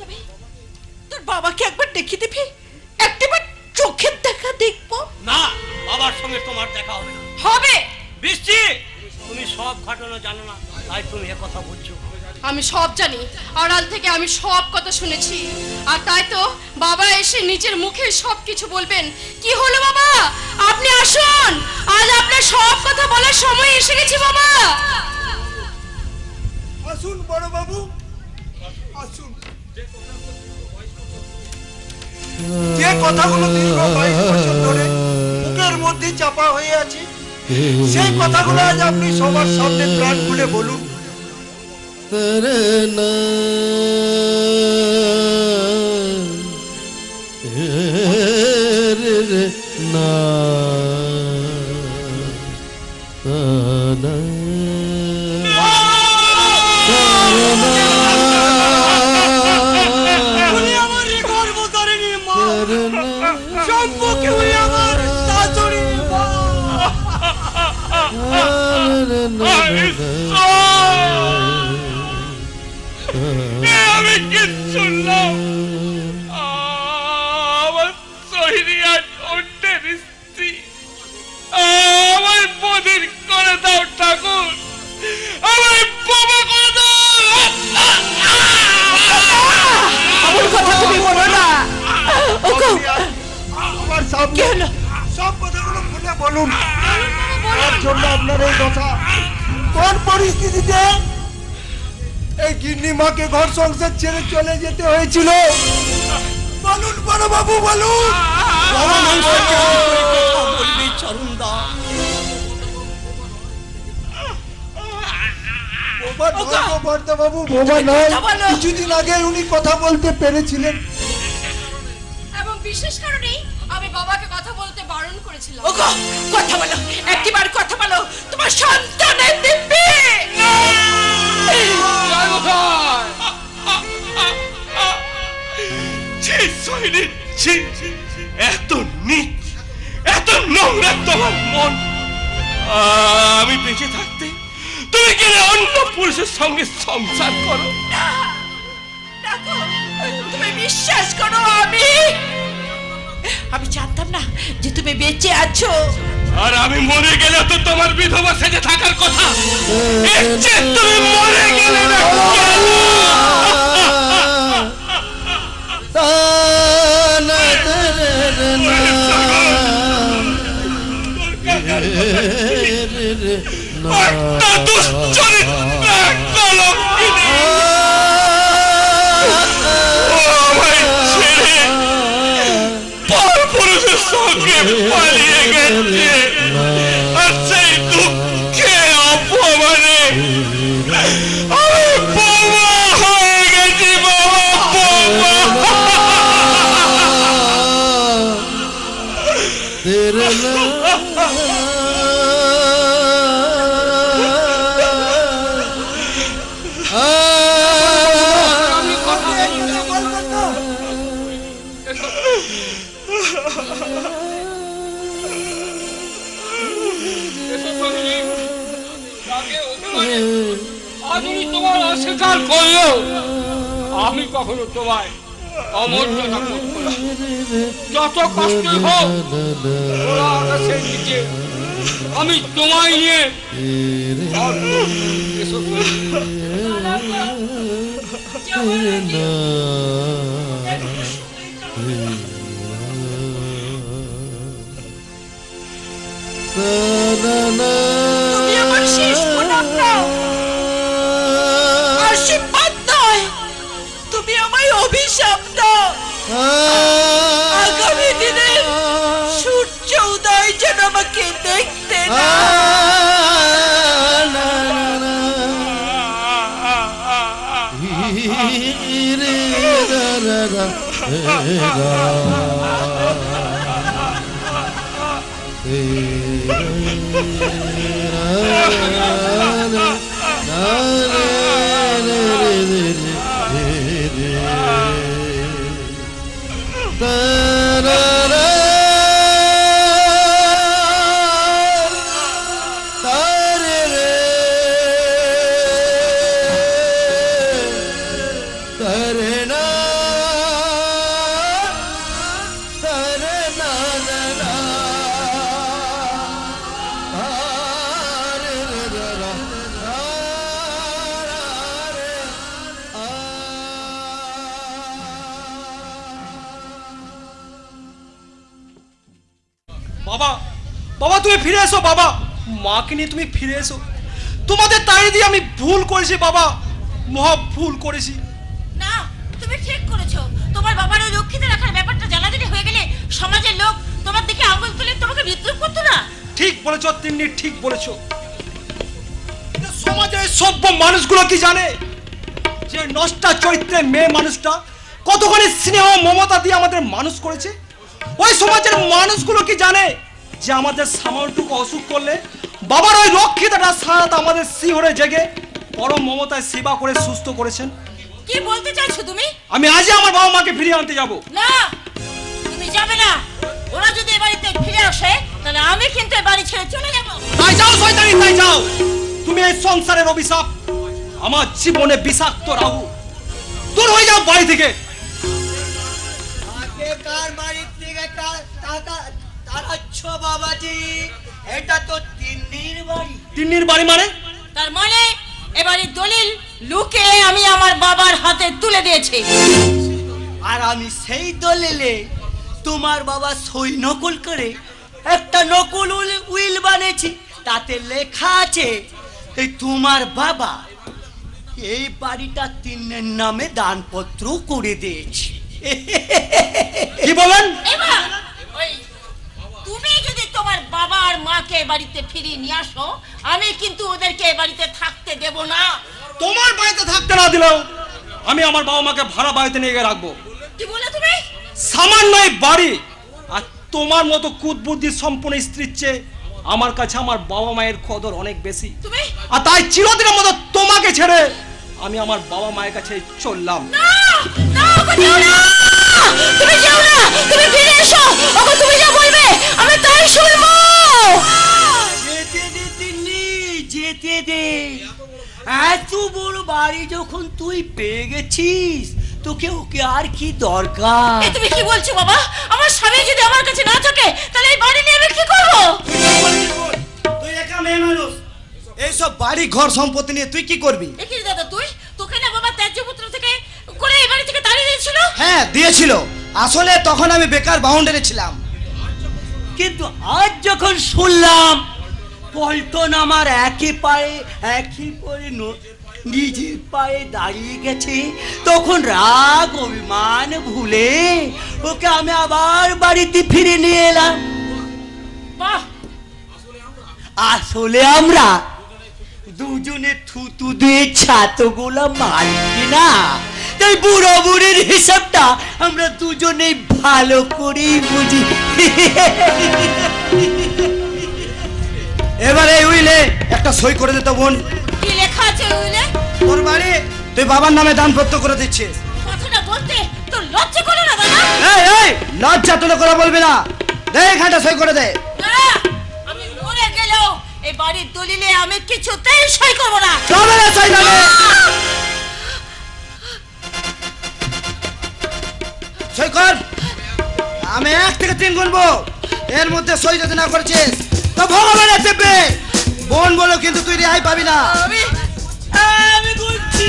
তবে তোর বাবাকে একবার দেখে দিবি, একবার চোখের দেখা দেখবো। না, বাবার সঙ্গে তোমার দেখা হবে না। হবে। বৃষ্টি, তুমি সব ঘটনা জানো না, তাই তুমি এ কথা বলছো। আমি সব জানি, আড়াল থেকে আমি সব কথা শুনেছি। আর তাই তো বাবা এসে নিজের মুখে সব কিছু বলবেন। কি হলো বাবা, আপনি আসুন, আজ আপনার সব কথা বলার সময় এসে গেছে বাবা। আসুন বড় বাবু, আসুন। যে কথাগুলো দীর্ঘ 22 বছর ধরে বুকের মধ্যে চাপা হয়ে আছে, সেই কথাগুলো আজ আপনি সবার সামনে প্রাণ খুলে বলুন। আমি কি শুনলাম? আমার সহিনী আর অন্যের স্ত্রী আমার বধির করে দাও ঠাকুর, আমার বাবা করে দাও। আমার কথা তুমি বলো না। ওগো, আমার সামনে সব কথাগুলো খুলে বলুন। তার জন্য আপনার এই কথা, কোন পরিস্থিতিতে এই গিন্নি মাকে ঘর সংসার ছেড়ে চলে যেতে হয়েছিল বলুন বড় বাবু, বলুন। বলবি চরণদা? বাবু বোবা নয়, কিছুদিন আগে উনি কথা বলতে পেরেছিলেন। এবং বিশেষ কারণেই আমি বাবাকে কথা বলতে বারণ করেছিলাম। ওগো, কথা বলো, একবার কথা বলো, তোমার সন্তানের দিব্যি। এত নীচ, এত নোংরা তোমার মন! আমি বেঁচে থাকতে তুমি গেলে অন্য পুরুষের সঙ্গে সংসার করো? দেখো, তুমি না যে তুমি বেঁচে আছো। আর আমি মরে গেলে তো তোমার বিধবা সেজে থাকার কথা, এর চেয়ে তুমি মরে গেলে না সঙ্গে পালিয়ে গেছে, আর সেই দুঃখে অপমানে আমি বোমা হয়ে গেছি। তোমার অস্বীকার করলেও আমি কখনো তোমায় অমর্যাদা করবো না। যত কষ্টই হোক আকাশের নিচে আমি তোমায় নিয়ে তুমি আমার শেষ প্রণাম নাও, আশীর্বাদ নয়, তুমি আমায় অভিশাপ দাও। আগামী দিনে সূর্য উদয় যেন আমাকে দেখতে না। বাবা, বাবা তুমি ফিরে এসো বাবা, মাকে নিয়ে তুমি ফিরে এসো। তোমাদের তাই দিয়ে আমি ভুল করেছি বাবা, মহা ভুল করেছি। না, তুমি ঠিক করেছো। তোমার বাবার ওই রক্ষিতে রাখার ব্যাপারটা জানাজানি হয়ে গেলে সমাজের লোক তোমার দিকে আঙুল তুলে তোমাকে বিদ্রুপ করতো না। ঠিক বলেছো তিন্নি, ঠিক বলেছো। সমাজের সভ্য মানুষগুলো কি জানে যে নষ্টা চরিত্রের মেয়ে মানুষটা কতখানি স্নেহ মমতা দিয়ে আমাদের মানুষ করেছে? ওই সমাজের মানুষগুলো কি জানে যে আমাদের সামান্যটুকু অসুখ করলে বাবার ওই রক্ষিতাটা সারাত আমাদের শিহরে জেগে পরম মমতায় সেবা করে সুস্থ করেছেন? কি বলতে চাইছো তুমি? আমি আজই আমার বাবা মাকে ফিরিয়ে আনতে যাব। না, তুমি যাবে না। ওরা যদি এ বাড়িতে ফিরে আসে তাহলে আমি কিন্তু এই বাড়ি ছেড়ে চলে যাব। তাই যাও শয়তানি, তাই যাও। তুমি এই সংসারের অভিশাপ, আমার জীবনে বিষাক্ত রাহু, দূর হয়ে যাও বাড়ি থেকে। কার বাড়ির থেকে টাকা তাড়াচ্ছ বাবাজি? এটা তো তিন্নির বাড়ি। তিন্নির বাড়ি মানে? তার মানে এ বাড়ির দলিল লুকে আমি আমার বাবার হাতে তুলে দিয়েছি। আর আমি সেই দলিলে তোমার বাবা সই নকল করে একটা নকল উইল বানিয়েছি। তাতে লেখা আছে এই তোমার বাবা এই বাড়িটা তিন্নের নামে দানপত্র করে দিয়েছে। কি বলেন? এবার ওই তুমি যদি তোমার বাবা আর মাকে বাড়িতে ফিরিয়ে নিয়ে আসো, আমি কিন্তু ওদেরকে এই বাড়িতে থাকতে দেব না। তোমার বাড়িতে থাকতে না দিলেও আমি আমার বাবা মাকে ভাড়া বাড়িতে নিয়ে গিয়ে রাখবো। কি বলে তুমি? সামান্য এই বাড়ি আর তোমার মতো কুৎবুদ্ধি সম্পন্ন স্ত্রীর চেয়ে আমার কাছে আমার বাবা মায়ের কদর অনেক বেশি। তুমি আর তাই চিরদিনের মতো তোমাকে ছেড়ে আমি আমার বাবা মায়ের কাছে চললাম। না, না, যেও না, তুমি যেও না, তুমি ফিরে এসো। ওগো, তুমি যা বলবে আমি তাই শুনবো। যেতে দে তিন্নি, যেতে দে। এত বড় বাড়ি যখন তুই পেয়ে গেছিস তোকে ওকে আর কি দরকার? এ তুমি কি বলছো বাবা? আমার স্বামী যদি আমার কাছে না থাকে তাহলে এই বাড়ি নিয়ে আমি কি করবো? তুই একা মেয়ে মানুষ, এইসব বাড়ি ঘর সম্পত্তি নিয়ে তুই কি করবি? দেখি দাদা, তোকে না বাবা ত্যায্য পুত্র থেকে করে এই বাড়ি থেকে তাড়িয়ে দিয়েছিল? হ্যাঁ দিয়েছিল, আসলে তখন আমি বেকার বাউন্ডারি ছিলাম। কিন্তু আজ যখন শুনলাম পল্টন আমার একই পায়ে একই করে নিজের পায়ে দাঁড়িয়ে গেছে, তখন রাগ অভিমান ভুলে ওকে আমি আবার বাড়িতে ফিরে নিয়ে এলাম। বাহ, আসলে আমরা দুজনে থুতু দিয়ে ছাতগুলো মারছি না, তাই বুড়ো বুড়ির হিসাবটা আমরা দুজনেই ভালো করেই বুঝি। এবারে উইলে একটা সই করে দিত বোন। কি লেখা আছে উইলে? তোর বাড়ি তুই বাবার নামে দানপত্র করে দিচ্ছিস। কথাটা বলতে তোর লজ্জা করে না দাদা? এই লজ্জা তুলে করে বলবি না, দে এখানটা সই করে দে। দাদা, আমি মরে গেলেও এই বাড়ির দলিলে আমি কিছুতেই সই করবো না। তবে না সই করে সই কর। আমি 1 থেকে 3 গুনবো, এর মধ্যে সই যদি না করেছিস তো ভগবানের চেপে বোন বলো, কিন্তু তুই রেহাই পাবি না। আমি বলছি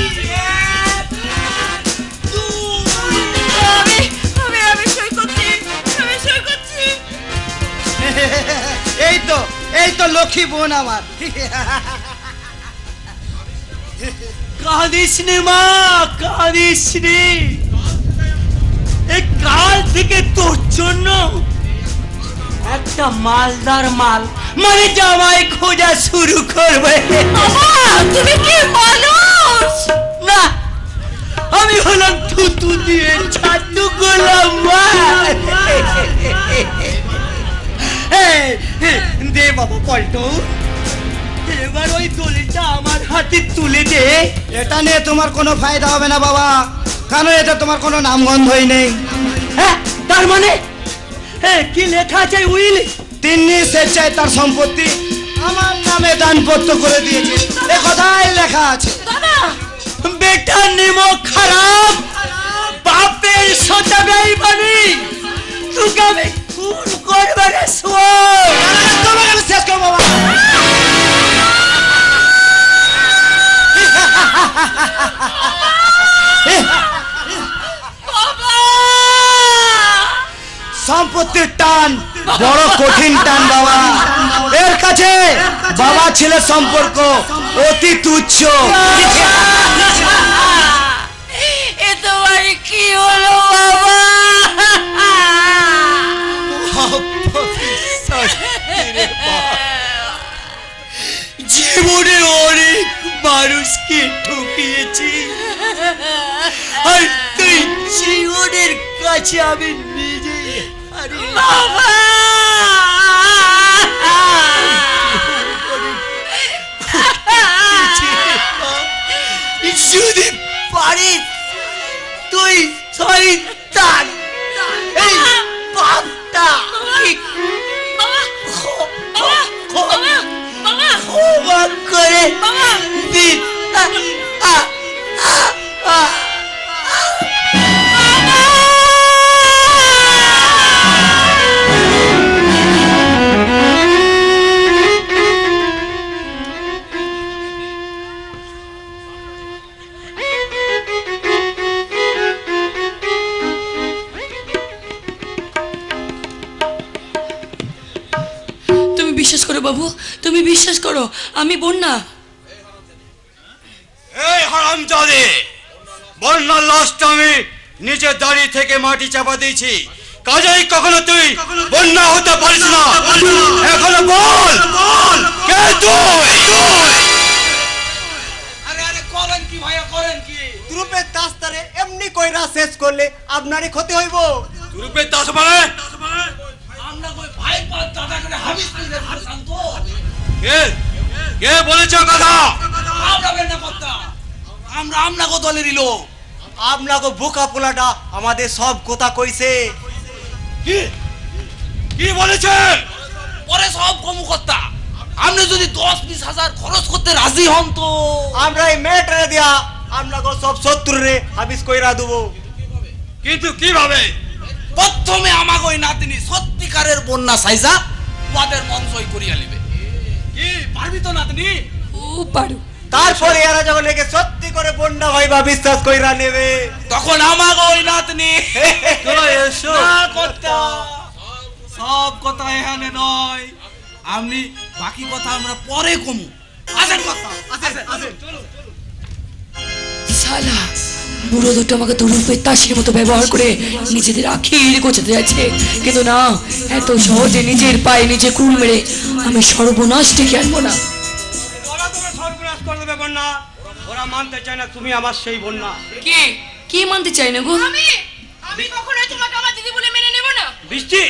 আমি সই করছি, আমি সই করছি। এই তো লক্ষ্মী বোন আমার। কাঁদিস নে মা, কাঁদিস নে। এই কাল থেকে তোর জন্য একটা মালদার মাল মানে জামাই খোঁজা শুরু করবে। বাবা, তুমি কি মানুষ? না, আমি হলাম থুতু দিয়ে ছাতু গোলাম। দে বাবা পল্টু, এবার ওই দলিলটা আমার হাতে তুলে দে। এটা নিয়ে তোমার কোনো ফায়দা হবে না বাবা, কারণ এটা তোমার কোনো নামগন্ধই নেই। হ্যাঁ, তার মানে কি লেখা আছে উইল? তিন্নি স্বেচ্ছায় তার সম্পত্তি আমার নামে দানপত্র করে দিয়েছে, এ কথাই লেখা আছে। দাদা, বেটা নিমক খারাপ, বাপের সাথে বেইমানি, তোকে আমি খুন করবে রে সোয়। তোমাকে আমি শেষ করবো বাবা। সম্পত্তির টান বড় কঠিন টান বাবা, এর কাছে বাবা ছেলের সম্পর্ক অতি তুচ্ছ। এ তোমার কি হলো বাবা? জীবনে অনেক মানুষকে ঠকিয়েছি, আর তুই জীবনের কাছে আমি নিজে বাবা, যদি পারিস তুই শয়তান এই পাপটা ক্ষমা করে দিন। বিশ্বাস করো বাবু, তুমি বিশ্বাস করো, আমি বন্যা। এই হারামজাদে, বন্যার লাশটা আমি নিচে দাঁড়িয়ে থেকে মাটি চাপা দিয়েছি, কাজেই কখনো তুই বন্যা হতে পারিস না। এখনো বল কে তুই? আরে আরে করেন কি ভাইয়া, করেন কি? গ্রুপের দাস্তারে এমনি কইরা শেষ করলে আপনারই ক্ষতি হইব। গ্রুপের দাস মানে আমরা কই ভাই পাঁচ দাদা করে হাবিস করে শান্ত। কে কে বলেছে কথা? আমরা বেনা কথা, আমরা আমনাগো দলেরই লোক। আমনাগো বোকা পোলাটা আমাদের সব কথা কইছে। কি কি বলেছে? পরে সব কমুকর্তা, আপনি যদি 10-20 হাজার খরচ করতে রাজি হন তো আমরা এই মেয়েটারে দিয়া আমনাগো সব শত্রুরে হাবিস কইরা দেবো। কিন্তু কিভাবে? প্রথমে আমাকে ওই নাতিনি সত্যিকারের বন্যা সাইজা ওদের মঞ্চই করিয়া লিবে। কি পারবি তো নাতনি? খুব পারো। তারপরে এরা যখন একে সত্যি করে বন্যা ভাইবা বিশ্বাস কইরা নেবে, তখন আমাকে ওই নাতনি এসো না কথা, সব কথা এখানে নয়, আমি বাকি কথা আমরা পরে কমু। আসেন কথা, আসেন। শালা বুড়ো দুটো আমাকে তরুপে তাসের মতো ব্যবহার করে নিজেদের আখির গোছাতে যাচ্ছে, কিন্তু না, এত সহজে নিজের পায়ে নিজে কুল মেরে আমি সর্বনাশ ডেকে আনবো না। ওরা তোমার সর্বনাশ করে দেবে বন্যা। ওরা মানতে চায় না তুমি আমার সেই বন্যা। কি মানতে চাই না গো? আমি কখনোই তোমাকে আমার দিদি বলে মেনে নেব না। বৃষ্টি,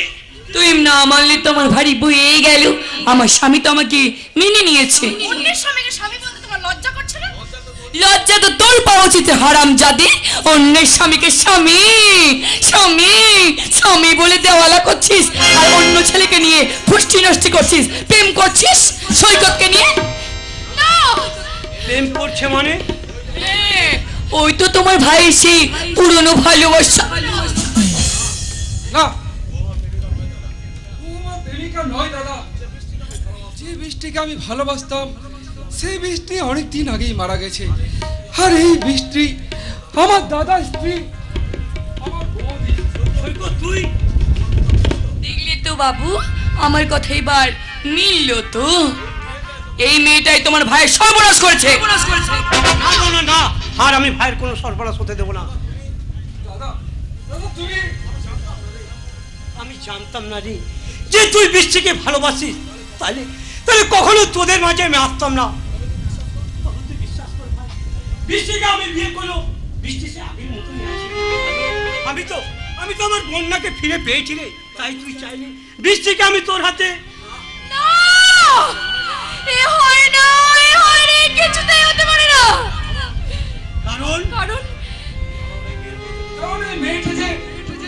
তুই না মানলে তো আমার ভারী বয়ে গেল। আমার স্বামী তো আমাকে মেনে নিয়েছে। অন্যের স্বামীকে স্বামী বলতে তোমার লজ্জা করছে না? লজ্জা তো তোর পাওয়া উচিত হারাম জাদি। অন্যের স্বামীকে স্বামী স্বামী স্বামী বলে দেওয়ালা করছিস, আর অন্য ছেলেকে নিয়ে পুষ্টি নষ্ট করছিস, প্রেম করছিস সৈকতকে নিয়ে। না, প্রেম করছে মানে? ওই তো তোমার ভাইয়ের সেই পুরনো ভালোবাসা। না, ও আমার প্রেমিকা নয় দাদা। যে বৃষ্টিকে আমি ভালোবাসতাম সেই বৃষ্টি অনেক দিন আগেই মারা গেছে। আর এই বৃষ্টি আমার দাদার স্ত্রী, আমার বৌদি। সৈকত, তুই দেখলে তো বাবু, আমার কথা এবার মিলল তো। এই মেয়েটাই তোমার ভাইয়ের সর্বনাশ করেছে। না না, আর আমি ভাইয়ের কোনো সর্বনাশ হতে দেবো না। দাদা, তুমি, আমি জানতাম না রে যে তুই বৃষ্টিকে ভালোবাসিস। তাহলে কখনো তোদের মাঝে আমি আসতাম না। তুই বিশ্বাস কর ভাই, বৃষ্টিকে আমি বিয়ে করলো, বৃষ্টি সে আগের মতনই আছে। আমি তো আমার বন্যাকে ফিরে পেয়েছি রে। তাই তুই চাইলে বৃষ্টিকে আমি তোর হাতে। না, এ হয় না, কিছুতেই হতে পারে না। কারণ এই মেয়েটা যে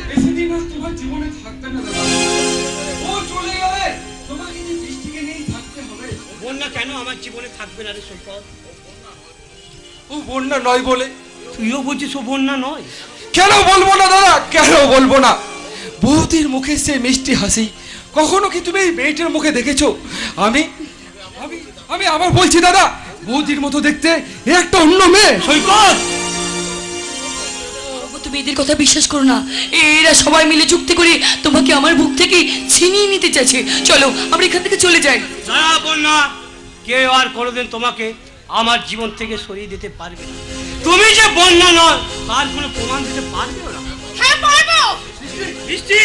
বেশিদিন আর তোমার জীবনে থাকবে না দাদা। ও চলে গেলে তোমাকে যে বৃষ্টিকে নিয়েই থাকতে হবে। বন্যা কেন আমার জীবনে থাকবে না রে সৈকত? ও বন্যা নয় বলে তুইও বলছিস ও বন্যা নয়? কেন বলবো না দাদা, কেন বলবো না? বৌদির মুখে সে মিষ্টি হাসি কখনো কি তুমি এই মেয়েটার মুখে দেখেছো? আমি আমি আমি আবার বলছি দাদা, বৌদির মতো দেখতে এ একটা অন্য মেয়ে। সৈকত, তুমি এদের কথা বিশ্বাস করো না। এরা সবাই মিলে যুক্তি করে তোমাকে আমার বুক থেকে ছিনিয়ে নিতে চাইছে। চলো আমরা এখান থেকে চলে যাই। না বন্যা, কেউ আর কোনোদিন তোমাকে আমার জীবন থেকে সরিয়ে দিতে পারবে না। তুমি যে বন্যা নয় তার কোনো প্রমাণ দিতে পারবে না। হ্যাঁ পারবো। বৃষ্টি,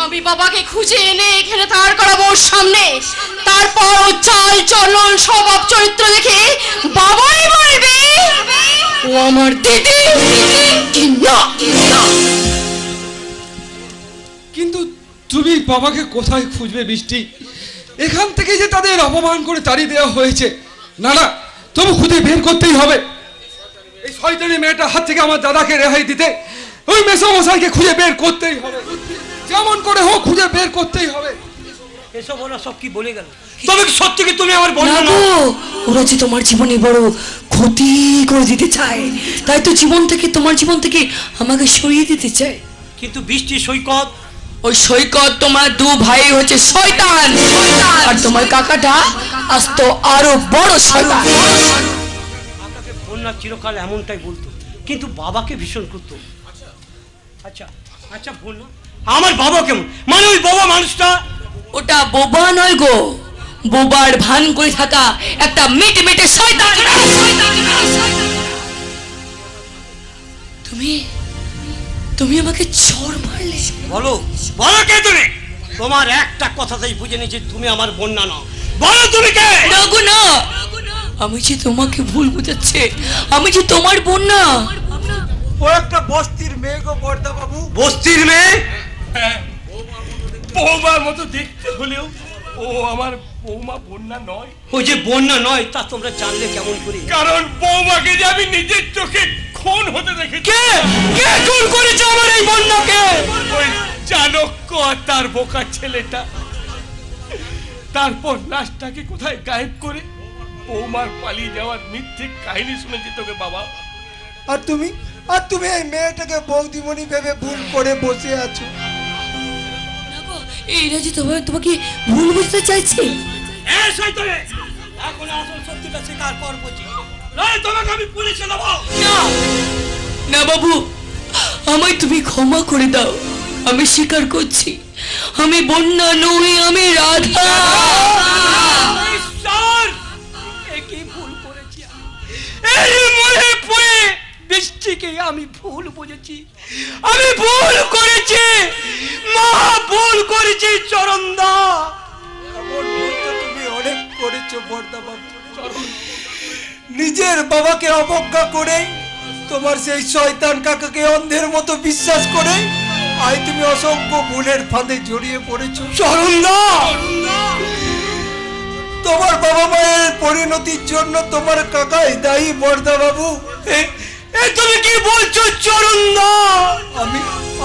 আমি বাবাকে খুঁজে এনে এখানে দাঁড় করাবো ওর সামনে। তারপর ও চাল চলন স্বভাব চরিত্র দেখে বাবাই বলবে ও আমার দিদি। কিন্তু তুমি বাবাকে কোথায় খুঁজবে বৃষ্টি? এখান থেকে যে তাদের অপমান করে তাড়িয়ে দেওয়া হয়েছে, না না, তবু খুঁজে বের করতেই হবে। এই শয়তানি মেয়েটার হাত থেকে আমার দাদাকে রেহাই দিতে ওই মেসোমশাইকে খুঁজে বের করতেই হবে। যেমন করে হোক খুঁজে বের করতেই হবে। এসব ওরা সব কি বলে গেল? তবে কি সত্যি কি তুমি আমার বন্যা না নও? গো, ওরা যে তোমার জীবনে বড় ক্ষতি করে দিতে চায়, তাই তো তোমার জীবন থেকে আমাকে সরিয়ে দিতে চায়। কিন্তু বৃষ্টি, সৈকত, ওই সৈকত তোমার দু ভাই হচ্ছে শয়তান, আর তোমার কাকাটা আস্ত আরো বড় শয়তান। কাকাকে বন্যা চিরকাল এমনটাই বলতো, কিন্তু বাবাকে ভীষণ করতো। আচ্ছা আচ্ছা বন্যা, আমার বাবা কেমন? মানে ওই বাবা মানুষটা? ওটা বোবা নয় গো, বোবার ভান করে থাকা একটা মেটে মেটে শয়তান। তুমি আমাকে চড় মারলে। বলো বলো কে তুমি? তোমার একটা কথাতেই বুঝে নিয়েছি তুমি আমার বন্যা নও। বলো তুমি কে? না গো না, আমি যে তোমাকে ভুল বুঝাচ্ছে, আমি যে তোমার বোন না। ও একটা বস্তির মেয়ে গো বর্দা বাবু। বস্তির মেয়ে? বৌমার মতো দেখতে হলেও ও আমার বৌমা বন্যা নয়। ও যে বন্যা নয় তা তোমরা জানলে কেমন করে? কারণ বৌমাকে যে আমি নিজের চোখে খুন হতে দেখেছি। কে কে খুন করেছে আমার এই বন্যাকে? ওই চাণক্য আর তার বোকা ছেলেটা। তারপর লাশটাকে কোথায় গায়েব করে বৌমার পালিয়ে যাওয়ার মিথ্যে কাহিনী শুনেছি তোকে বাবা। আর তুমি আর তুমি এই মেয়েটাকে বৌদিমণি ভেবে ভুল করে বসে আছো। এরা যে তোমাকে ভুল বুঝতে চাইছে। এখন আসল সত্যিটা স্বীকার কর বুঝি, নয় তোমাকে আমি পুলিশে দেবো। না না বাবু, আমায় তুমি ক্ষমা করে দাও। আমি স্বীকার করছি, আমি বন্যা নই, আমি রাধা। কি ভুল করেছি এই মনে পড়ে বৃষ্টিকে আমি ভুল বুঝেছি, আমি ভুল করেছি, মহা ভুল করেছি চরণদা। এমন ভুল তো তুমি অনেক করেছো বর্দা বাবু। নিজের বাবাকে অবজ্ঞা করে, তোমার সেই শয়তান কাকাকে অন্ধের মতো বিশ্বাস করে আজ তুমি অসংখ্য ভুলের ফাঁদে জড়িয়ে পড়েছো চরণদা। তোমার বাবা মায়ের পরিণতির জন্য তোমার কাকাই দায়ী বর্দা বাবু। তুমি কি বলছো চরণদা?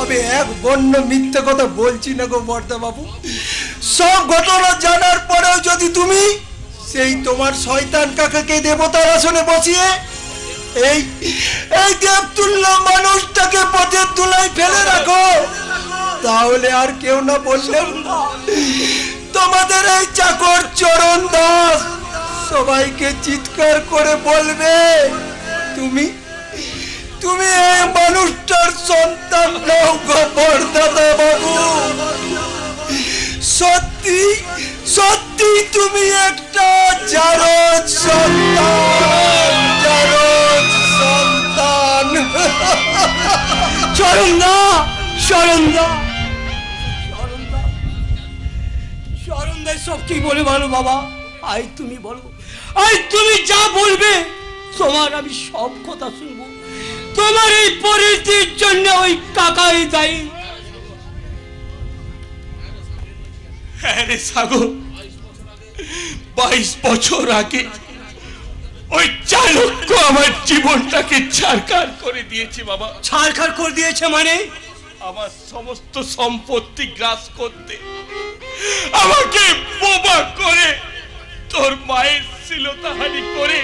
আমি এক বন্য মিথ্যে কথা বলছি না গো বর্দা বাবু। সব ঘটনা জানার পরেও যদি তুমি সেই তোমার শয়তান কাকাকে দেবতার আসনে বসিয়ে এই দেবতুল্য মানুষটাকে পথের ধুলায় ফেলে রাখো, তাহলে আর কেউ না বললেও তোমাদের এই চাকর চরণ দাস সবাইকে চিৎকার করে বলবে, তুমি এই মানুষটার সন্তান নও গো বরদাদা বাবু। সত্যি সত্যি তুমি একটা জারজ সন্তান, জারজ সন্তান। চরণদা, চরণদা, চরণদা, চরণদা সব কি বলে ভালো বাবা? আই তুমি বলো, আই তুমি যা বলবে তোমার আমি সব কথা শুনবো। তোমার এই পরিস্থিতির জন্য ওই কাকাই দায়ী। হ্যাঁ রে সাগর, 22 বছর আগে ওই চাণক্য আমার জীবনটাকে ছারখার করে দিয়েছে বাবা। ছারখার করে দিয়েছে মানে? আমার সমস্ত সম্পত্তি গ্রাস করতে, আমাকে বোবা করে, তোর মায়ের শ্লীলতাহানি করে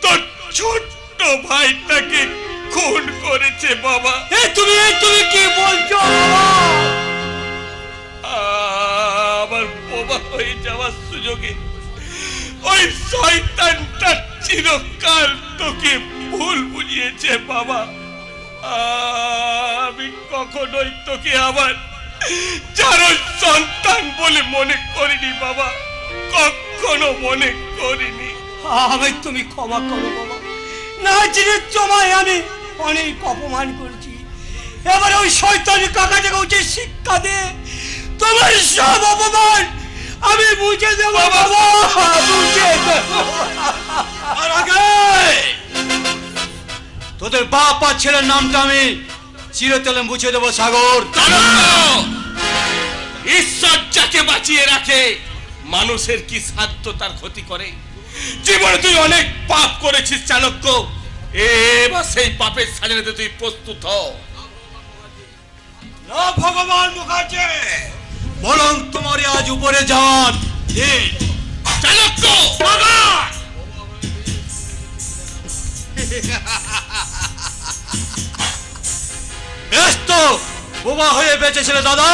তোর ছোট্ট ভাইটাকে খুন করেছে বাবা। তুমি কি বলছো? আমার বোবা হয়ে যাওয়ার সুযোগে ওই শয়তানটা চিরকাল তোকে ভুল বুঝিয়েছে বাবা। আমি কখনোই তোকে আমার যার সন্তান বলে মনে করিনি বাবা, কখনো মনে করিনি। আমি তুমি ক্ষমা করো বাবা, না জেনে তোমায় আমি অনেক অপমান করেছি। এবার ওই শয়তানি কাকাটাকে উচিত শিক্ষা দে। তোমার সব অপমান আমি বুঝে দেব বাবা, বুঝে দেব। আর আগে তোদের বাপ আর ছেলের নামটা আমি চিরতরে মুছে দেবো সাগর। ঈশ্বর যাকে বাঁচিয়ে রাখে মানুষের কি সাধ্য তার ক্ষতি করে? জীবনে তুই অনেক পাপ করেছিস চাণক্য, এবার সেই পাপের সাজা তুই প্রস্তুত হ। ভগবান মুখার্জি, বরং তোমারই আজ উপরে যাওয়ার চাণক্য বেশ তো বোবা হয়ে বেঁচেছিলে দাদা,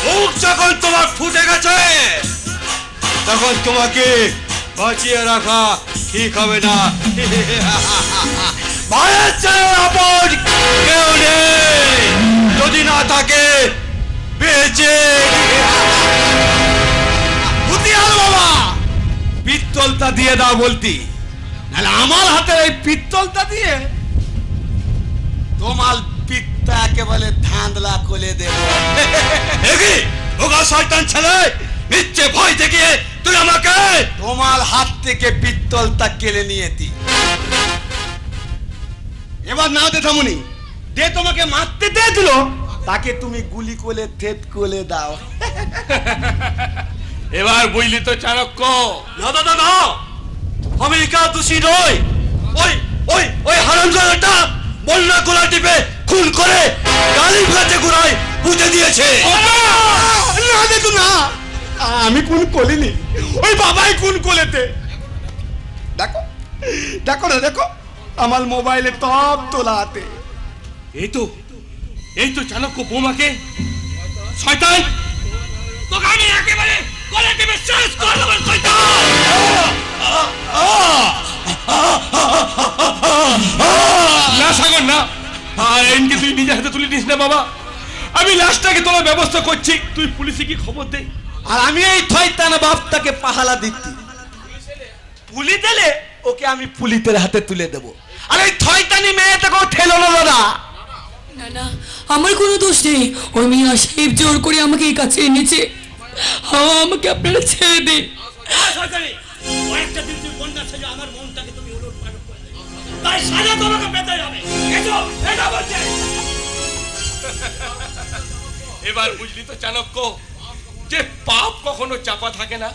মুখ যখন তোমার ফুটে গেছে তখন তোমাকে বাঁচিয়ে রাখা ঠিক হবে না। মায়ের চেয়ে আপন কেউ নেই, যদি না থাকে বেঁচে। বাবা পিস্তলটা দিয়ে দাও বলতি, নাহলে আমার হাতে এই পিস্তলটা দিয়ে তোমার পিত্তা একেবারে ধাঁধলা করে দেব। ওগা শয়তান ছেলে, মিথ্যে ভয় দেখিয়ে তুই আমাকে তোমার হাত থেকে পিস্তলটা কেড়ে নিয়েছি। এবার না দে থামুনি, যে তোমাকে মারতে দিয়েছিল তাকে তুমি গুলি করে থেত করে দাও। এবার বুঝলি তো চাণক্য? না দাদা না, আমি একা দোষী নই। ওই ওই ওই হারামজাদাটা বন্যা গোলা টিপে খুন করে গালি ভাতে গোড়ায় পুঁতে দিয়েছে। না দেখো না, আমি খুন করিনি, ওই বাবাই খুন করেছে। দেখো দেখো না, দেখো আমার মোবাইলে সব তোলা আছে। এই তো চাণক্য বৌমাকে শয়তান, তোকে আমি একেবারে গলা টিপে শেষ করে দেব শয়তান। না সাগর না, এনকে তুই নিজের হাতে তুলে নিস না বাবা, আমি লাশটাকে তোলার ব্যবস্থা করছি, তুই পুলিশে কি খবর দে। আর আমি এই শয়তান বাপটাকে পাহালা দিচ্ছি, পুলি দিলে ওকে আমি পুলিশের হাতে তুলে দেব। আর এই শয়তানি মেয়েটাকেও ঠেলো না দাদা। না না, আমার কোনো দোষ নেই। ওই মিয়া সাহেব জোর করে আমাকে এই কাছে এনেছে। আমাকে আপনারা ছেড়ে দিন। কয়েকটা দিন তুই বন্যা ছেড়ে আমার মনটাকে তুমি উলট পালট করে দিলে, তাই সাজা তোমাকে পেতে হবে। এটা বলছে। এবার বুঝলি তো চাণক্য, যে পাপ কখনো চাপা থাকে না।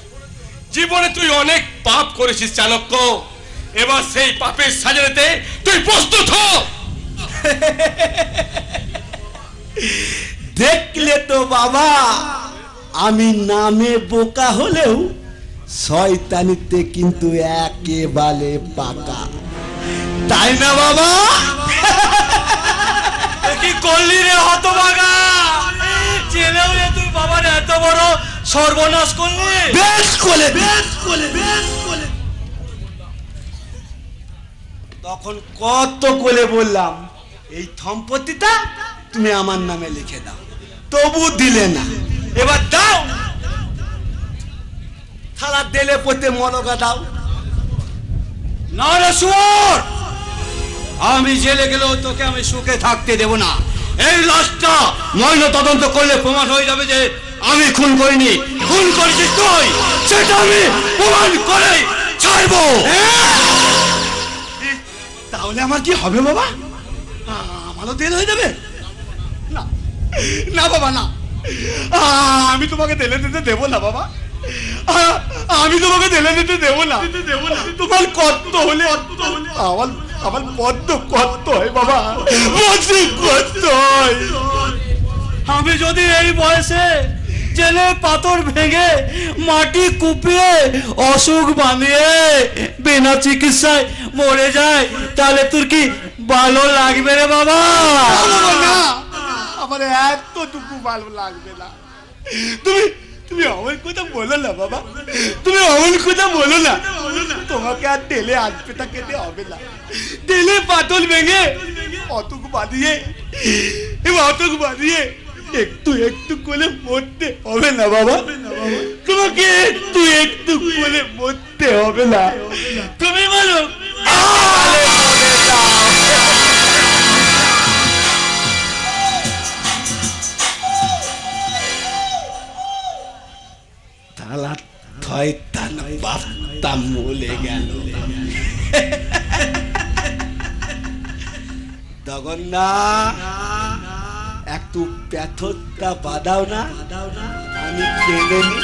জীবনে তুই অনেক পাপ করেছিস চাণক্য, এবার সেই পাপের সাজাতে তুই প্রস্তুত হ। দেখলে তো বাবা, আমি নামে বোকা হলেও শয়তানিতে কিন্তু একেবারে পাকা, তাই না বাবা? কি করলি রে হতভাগা, জেলেও রে তুই বাবার এত বড় সর্বনাশ করলি। বেশ করে তখন কত করে বললাম এই সম্পত্তিটা তুমি আমার নামে লিখে দাও, তবু দিলে না। এবার দাও, থালা দেলে পথে মরগা দাও। না রে শুয়োর, আমি জেলে গেলেও তোকে আমি সুখে থাকতে দেব না। এই লাশটা ময়না তদন্ত করলে প্রমাণ হয়ে যাবে যে আমি খুন করিনি, খুন করেছিস তুই, সেটা আমি প্রমাণ করে ছাড়বো। তাহলে আমার কি হবে বাবা? আমারও দেল হয়ে যাবে? না না বাবা না, আমি তোমাকে দেলে দিতে দেবো না বাবা, আমি তোমাকে দেলে দিতে দেবো না। তোমার কত হলে আমার আমার বড্ড কত হয় বাবা, কত হয়। আমি যদি এই বয়সে জেলে পাথর ভেঙে মাটি কুপিয়ে অসুখ বানিয়ে বিনা চিকিৎসায় মরে যায়, তাহলে তোর কি ভালো লাগবে রে বাবা? না, আমার এতটুকু ভালো লাগবে না। তুমি আমার কথা বলো না বাবা, তুমি আমার কথা বলো না। তোমাকে আর তেলে আজপেটা কেটে হবে না, তেলে পাতল ভেঙে অতক বাঁধিয়ে একটু একটু করে মরতে হবে না বাবা, তোমাকে একটু একটু করে মরতে হবে না। তুমি বলো তালা শয়তান বাপটা মলে গেল। তখন না একটু প্যাথরটা বাঁধাও না, আমি কেঁদে নি।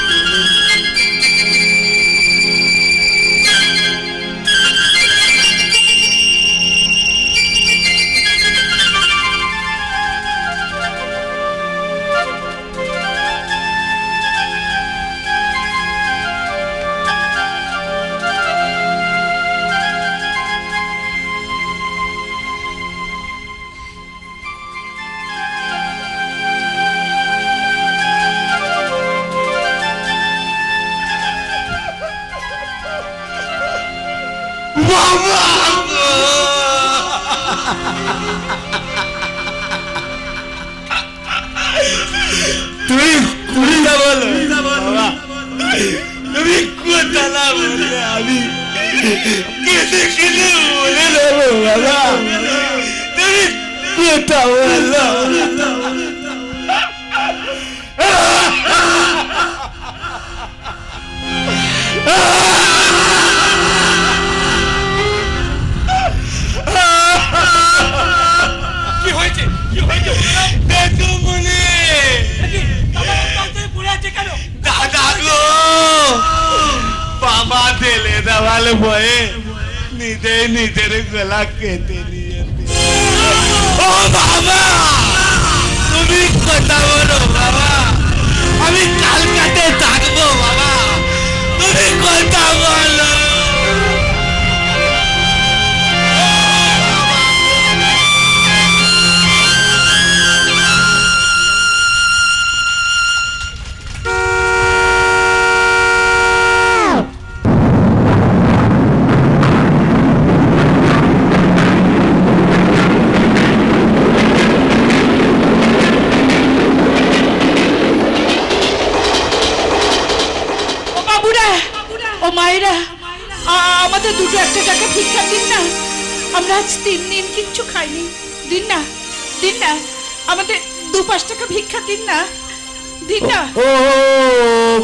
তুমি কুড়িটা বলো বাবা, তুমি কোথা না বললে আমি কেঁদে কেঁদে বলে দেবো বাবা, তুমি কোথা বলো। বাবা ঢেলে দেওয়াল ভয়ে নিজের গলা কেটে নিয়েছে। ও বাবা, তুমি কথা বলো বাবা, আমি কালকাতে থাকবো বাবা, তুমি কথা বলো। ও মায়েরা, আমাদের দুটো একটা টাকা ভিক্ষা দিন না, আমরা আজ 3 দিন কিচ্ছু খাইনি। দিন না, দিন না, আমাদের 2-5 টাকা ভিক্ষা দিন না, দিন না। ও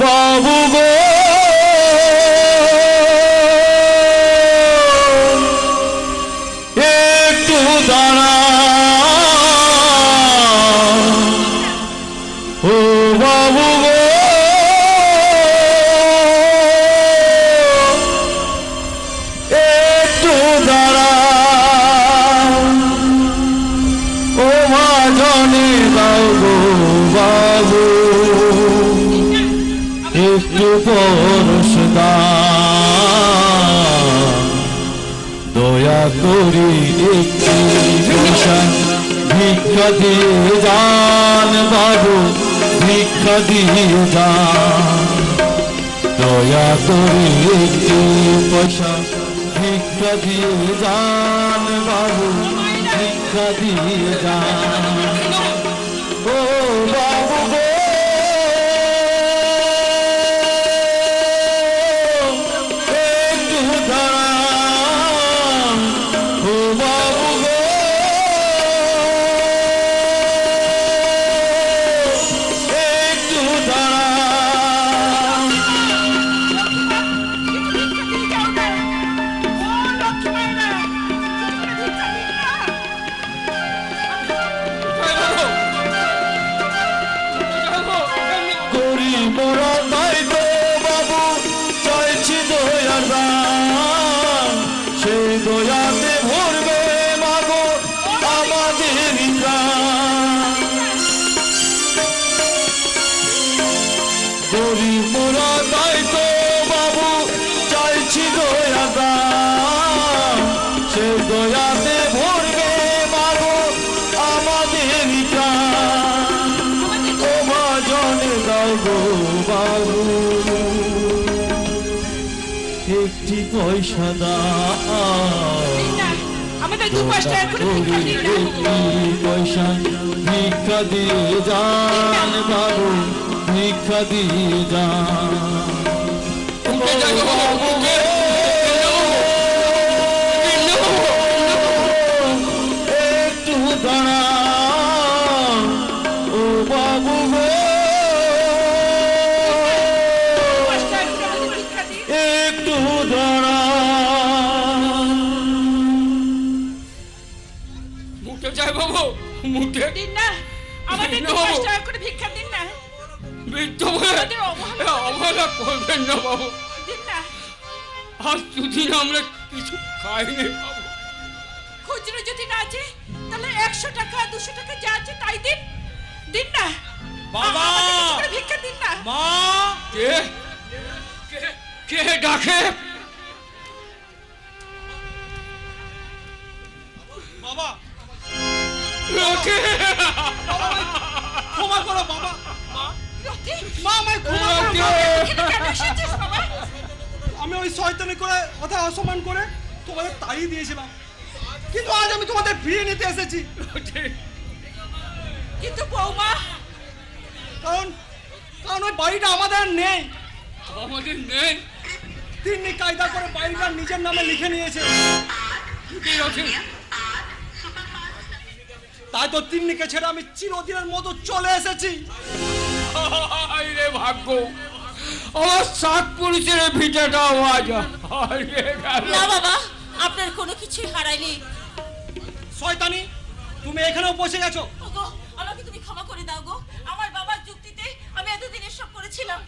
বাবু গো, একটু দাঁড়া। ও বাবু গো, একটু দাঁড়া। ও মাজনে দাও গো বাবু, একটু পরশ দাও, দয়া করি একটু ভিক্ষা দিয়ে যান বাবু, ভিক্ষা দিয়ে যান, দয়া করি একটু পয়সা ভিক্ষা দিয়ে যান বাবু, ভিক্ষা দিয়ে যান। ও বাবু গো, একটু দাঁড়ান। ও বাবু গো, একটু দাঁড়ান। করি মোরা তাই তো বাবু, চাইছি দয়ার দান, সেই দয়াতে ভরবে মাগো আমাদের প্রাণ। করি মোরা তাই তো বাবু, চাইছি দয়ার দান, সেই দয়াতে ভরবে মাগো আমাদের প্রাণ। ও মাজনে দাও গো বাবু, একটি পয়সা দাও, আমাদের 2-5 টাকা করে ভিক্ষা দিন না। একটি পয়সা ভিক্ষা দিয়ে যান বাবু, ভিক্ষা দিয়ে যান। একটু দাঁড়ান। ও বাবু গো, একটু দাঁড়ান। মুখে যাই বাবু, মুখে দিন না, আমাদের 2-5 টাকা করে ভিক্ষা দিন না। বৃদ্ধ বলে অবহেলা করবেন না বাবু, দিন না। আজ দুদিন আমরা কিছু খাইনি বাবু। খুচরো যদি না আছে তাহলে 100 টাকা 200 টাকা যা আছে তাই দিন, দিন না বাবা, আমাদের কিছু করে ভিক্ষা দিন না। মা, কে কে কে ডাকে? বাবা, কে? ক্ষমা করো বাবা। রকি, মা, আমায় ক্ষমা করো। কে? এখানে কেন এসেছিস বাবা? আমি ওই শয়তানি করে কথা অসম্মান করে তোমাদের তাড়িয়ে দিয়েছিলাম, কিন্তু আজ আমি তোমাদের ফিরিয়ে নিতে এসেছি। কিন্তু বৌমা, কারণ ওই বাড়িটা আমাদের আর নেই। আমাদের নেই? তিন্নি কায়দা করে বাড়িটা নিজের নামে লিখে নিয়েছে। তাই তো তিন্নিকে ছেড়ে আমি চিরদিনের মতো চলে এসেছি। হায় রে ভাগ্য, আমার 7 পুরুষের ভিটাটাও আজ হারিয়ে গেল। না বাবা, আপনার কোনো কিছুই হারায়নি। শয়তানি, তুমি এখানেও বসে গেছো। ওগো, আমাকে তুমি ক্ষমা করে দাও গো। আমার বাবার যুক্তিতে আমি এতদিন এসব করেছিলাম,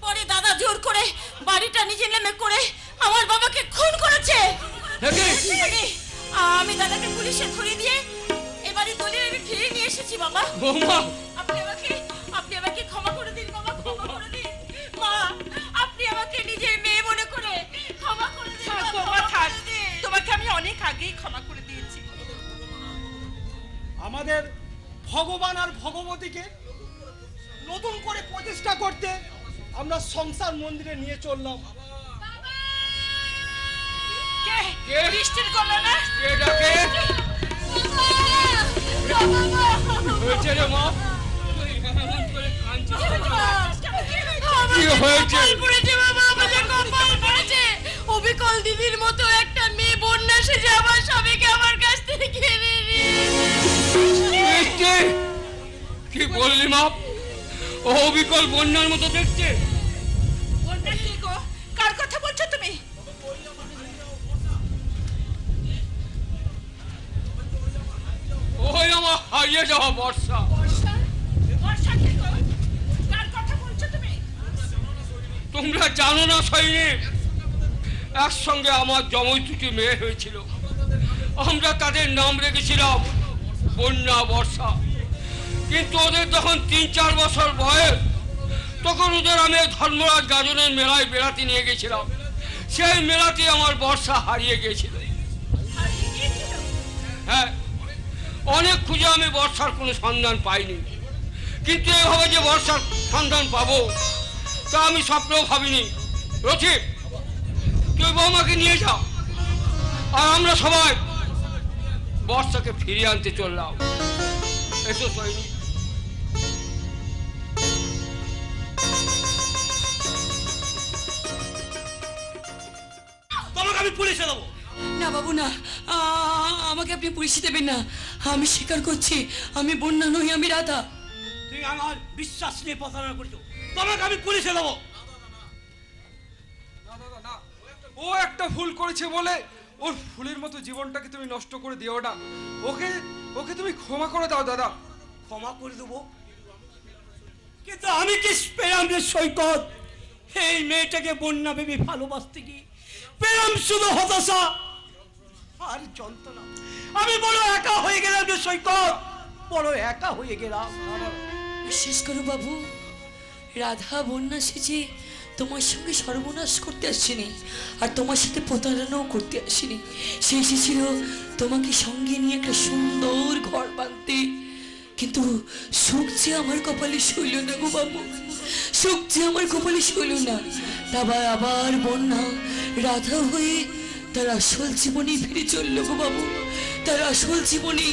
পরে দাদা জোর করে বাড়িটা নিজের নামে করে আমার বাবাকে খুন করেছে। আমি দাদাকে পুলিশে ধরে দিয়ে এবারে দলিল আমি ফিরিয়ে নিয়ে এসেছি বাবা। বৌমা, আপনি আমাকে ক্ষমা করে দিন বাবা, ক্ষমা করে দিন। মা, আপনি আমাকে নিজের মেয়ে মনে করে ক্ষমা করে দিন বাবা, ক্ষমা করে দিন। তোমাকে আমি অনেক আগেই ক্ষমা করে দিয়েছি। আমাদের ভগবান আর ভগবতীকে নতুন করে প্রতিষ্ঠা করতে আমরা সংসার মন্দিরে নিয়ে চললাম। কে বৃষ্টির গলা না? কে ডাকে? হয়েছে রে মা, কি হয়েছে? পড়েছে বাবা, আমাদের কপাল এসেছে আমার স্বামীকে আমার কাছ থেকে কেড়ে নিয়েছে। কি বললি মা? ও বিকল বন্যার মতো দেখছে। বন্যা কি গো? কার কথা বলছো তুমি? ওই আমার হারিয়ে যাওয়া বর্ষা। বর্ষা কি গো? কার কথা বলছো তুমি? তোমরা জানো না সৈনিক, একসঙ্গে আমার জমজ দুটি মেয়ে হয়েছিল। আমরা তাদের নাম রেখেছিলাম বন্যা, বর্ষা। কিন্তু ওদের যখন 3-4 বছর বয়স, তখন ওদের আমি ধর্মরাজ গাজনের মেলায় বেড়াতে নিয়ে গেছিলাম। সেই মেলাতে আমার বর্ষা হারিয়ে গেছিল। হ্যাঁ, অনেক খুঁজে আমি বর্ষার কোনো সন্ধান পাইনি। কিন্তু এভাবে যে বর্ষার সন্ধান পাবো তা আমি স্বপ্নেও ভাবিনি। রথিক, তুই বৌমাকে নিয়ে যাও, আর আমরা সবাই বর্ষাকে ফিরিয়ে আনতে চললাম। এসো সৈনিক। তোমাকে আমি পুলিশে দেবো। না বাবু না, আমাকে আপনি পুলিশে দেবেন না। আমি স্বীকার করছি আমি বন্যা নই, আমি রাধা। তুই আমার বিশ্বাস নিয়ে প্রতারণা করছো, তোমাকে আমি পুলিশে দেবো। না দাদা না, ও একটা ভুল করেছে বলে ওর ফুলের মতো জীবনটাকে তুমি নষ্ট করে দিও না। ওকে ওকে তুমি ক্ষমা করে দাও দাদা। ক্ষমা করে দেবো, কিন্তু আমি কি পেলাম রে সৈকত এই মেয়েটাকে বন্যা ভেবে ভালোবাসতে কি পেলাম শুধু হতাশা আর যন্ত্রণা। আমি বড় একা হয়ে গেলাম রে সৈকত, বড় একা হয়ে গেলাম। বিশ্বাস করো বাবু, রাধা বন্যা সেজে তোমার সঙ্গে সর্বনাশ করতে আসেনি, আর তোমার সাথে প্রতারণাও করতে আসেনি। সে এসেছিল তোমাকে সঙ্গে নিয়ে একটা সুন্দর ঘর বাঁধতে। কিন্তু সুখ যে আমার কপালে সইল না গো বাবু, সুখ যে আমার কপালে সইল না। তারপর আবার বন্যা রাধা হয়ে তার আসল জীবনে ফিরে চললো গো বাবু, তার আসল জীবনে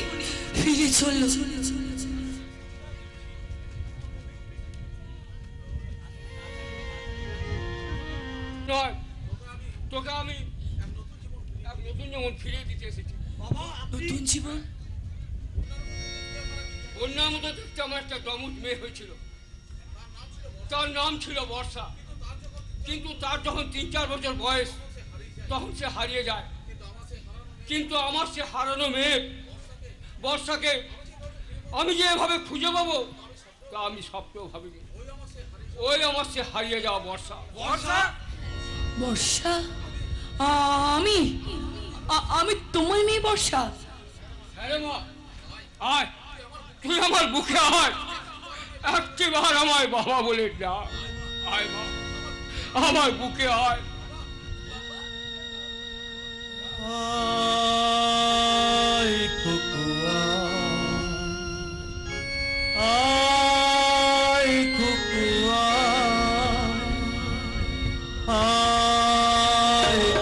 ফিরে চললো। নয়, তোকে আমি এক নতুন জীবন ফিরিয়ে দিতে এসেছি। নতুন জীবন? বন্যার মতো দেখতে আমার একটা দমুজ মেয়ে হয়েছিল, তার নাম ছিল বর্ষা। কিন্তু তার যখন 3-4 বছর বয়স, তখন সে হারিয়ে যায়। কিন্তু আমার সে হারানো মেয়ে বর্ষাকে আমি যে এভাবে খুঁজে পাবো তা আমি স্বপ্নেও ভাবিনি। ওই আমার সে হারিয়ে যাওয়া বর্ষা। বর্ষা বর্ষা? আমি আমি তোমার মেয়ে বর্ষা? আরে মা, আয়, তুই আমার বুকে আয়, একটিবার আমায় বাবা বলে ডাক। আয় মা, আমার বুকে আয়। আয় খুকুয়া, আয় খুকুয়া, আয় খুকুয়া, আয়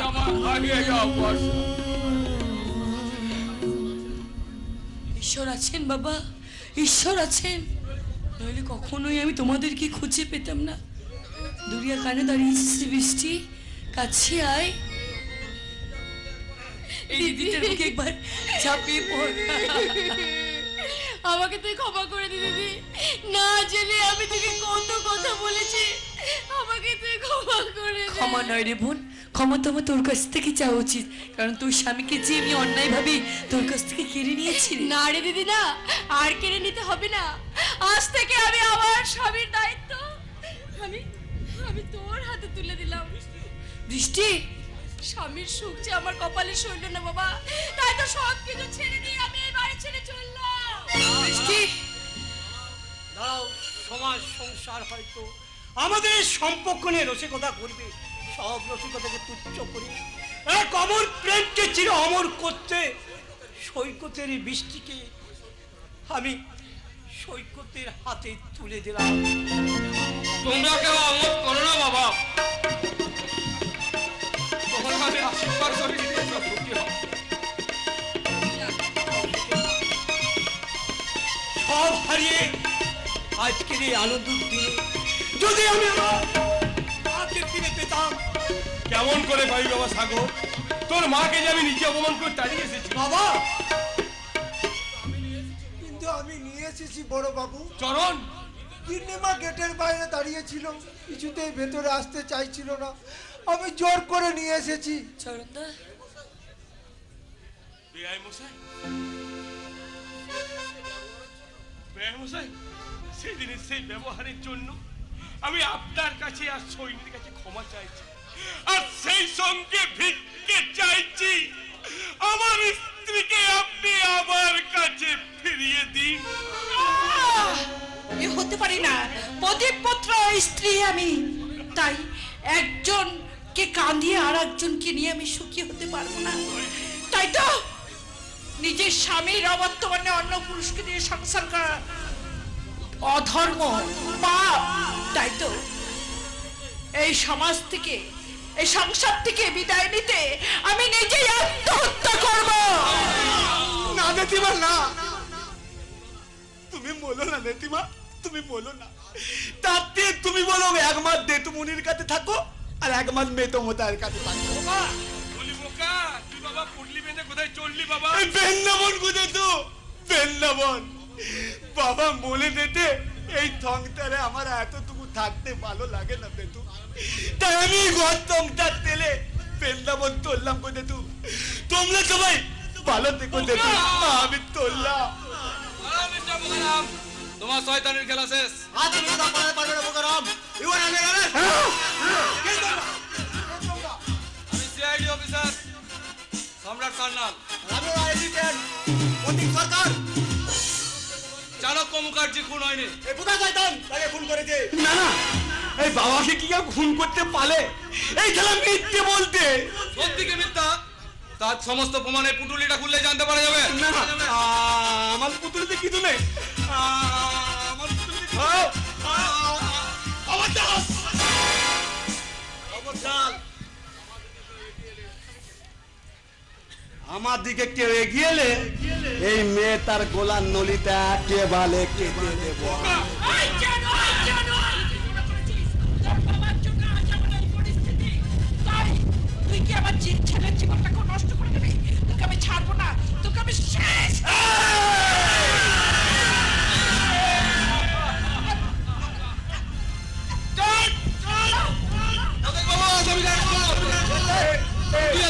আমার হারিয়ে যাওয়া বর্ষা। ঈশ্বর আছেন বাবা, ঈশ্বর আছেন, নইলে কখনোই আমি তোমাদেরকে খুঁজে পেতাম না। দুরিয়া কানে দাঁড়িয়েছিস বৃষ্টি, কাছে আয়। এই দিদিটার বুকে একবার চাপিয়ে পড়। আমাকে তুই ক্ষমা করে দি দিদি, না জেনে আমি তোকে কত কথা বলেছি, আমাকে তুই ক্ষমা করে দে। ক্ষমা নয় রে বোন, ক্ষমা তো আমার তোর কাছ থেকে চাওয়া উচিত, কারণ তোর স্বামীকে যে আমি অন্যায়ভাবে তোর কাছ থেকে কেড়ে নিয়েছি। না রে দিদি না, আর কেড়ে নিতে হবে না। আজ থেকে আমি আমার স্বামীর দায়িত্ব আমি আমি তোর হাতে তুলে দিলাম। বৃষ্টি, স্বামীর সুখ যে আমার কপালে সইল না বাবা, তাই তো সব কিছু ছেড়ে দিয়ে আমি এই বাড়ি ছেড়ে চললাম। বৃষ্টি, দাঁড়াও, সমাজ সংসার হয়তো আমাদের সম্পর্ক নিয়ে রসিকতা করবে, সব রসিকতাকে তুচ্ছ করে এক অমর প্রেমকে চির অমর করতে সৈকতের বৃষ্টিকে আমি সৈকতের হাতে তুলে দিলাম। তোমরা কেউ অমত করো না বাবা, তোমার আমি আশীর্বাদ করে দিতে সুখী হও। সব হারিয়ে আজকের এই আনন্দ দিনে যদি আমি আমার মাকে ফিরে পেতাম। কেমন করে ভাই বাবা সাগর, তোর মাকে যে আমি নিজে অপমান করে তাড়িয়ে এসেছি। বাবা কিন্তু আমি নিয়ে এসেছি বড় বাবু। চরণ, গিন্নিমা গেটের বাইরে দাঁড়িয়েছিল, কিছুতেই ভেতরে আসতে চাইছিল না, আমি জোর করে নিয়ে এসেছি। বেআই মশাই, বেআই মশাই, সেই দিনের সেই ব্যবহারের জন্য আমি আপনার কাছে আর সৈন্যের কাছে ক্ষমা চাইছি, আর সেই সঙ্গে ভিক্ষে চাইছি আমার স্ত্রীকে আপনি আমার কাছে ফিরিয়ে দিন। এ হতে পারি না, প্রদীপ পুত্র স্ত্রী আমি, তাই একজনকে কাঁদিয়ে আর একজনকে নিয়ে আমি সুখী হতে পারবো না। তাই তো নিজের স্বামীর অবর্তমানে অন্য পুরুষকে দিয়ে সংসার করা অধর্ম, পাপ। তাই তো এই সমাজ থেকে, এই সংসার থেকে বিদায় নিতে আমি নিজেই আত্মহত্যা করব। না নেতিমা, না, তুমি বলো না নেতিমা, তুমি বলো না। তাতে তুমি বলো এক মাস দেতুমনির কাছে থাকো আর এক মাস মেতমতার কাছে থাকো। বলি বোকা, তুই বাবা পুটলি বেঁধে কোথায় চললি বাবা? বেন্নাবন কোথায় তো বেন্নাবন বাবা বলে দিতে এই সংসারে আমার এতটুকু থাকতে ভালো লাগে না বেতু, তাই আমি ঘর সংসার তেলে বেন্নাবন তুললাম কোথে তু। তোমরা সবাই ভালো থেকো দেখো, আমি তুললাম। তোমার শয়তানের খেলা শেষ। আমি সিআইডি অফিসার সম্রাট সান্যাল। সরকার চাণক্য মুখার্জি খুন হয়নি। কোথায় শয়তান তাকে খুন করেছে? না না, এই বাবাকে কি কেউ খুন করতে পারে? এই খেলা মিথ্যে বলতে। সত্যিকে মিথ্যা তার সমস্ত প্রমাণে পুটুলিটা খুললে জানতে পারা যাবে। না না, আমার পুতুলিতে কিছু নেই, আমার পুতুলিতে আমার দাস, আমার দাস। আমার দিকে কেউ এগিয়ে এলে এই মেয়ে তার গোলার নলিটা একেবারে কেটে দেবো। তুই কি আমার ছেলের জীবনটাকে নষ্ট করে দেবে? তোকে আমি ছাড়বো না, তোকে আমি শেষ।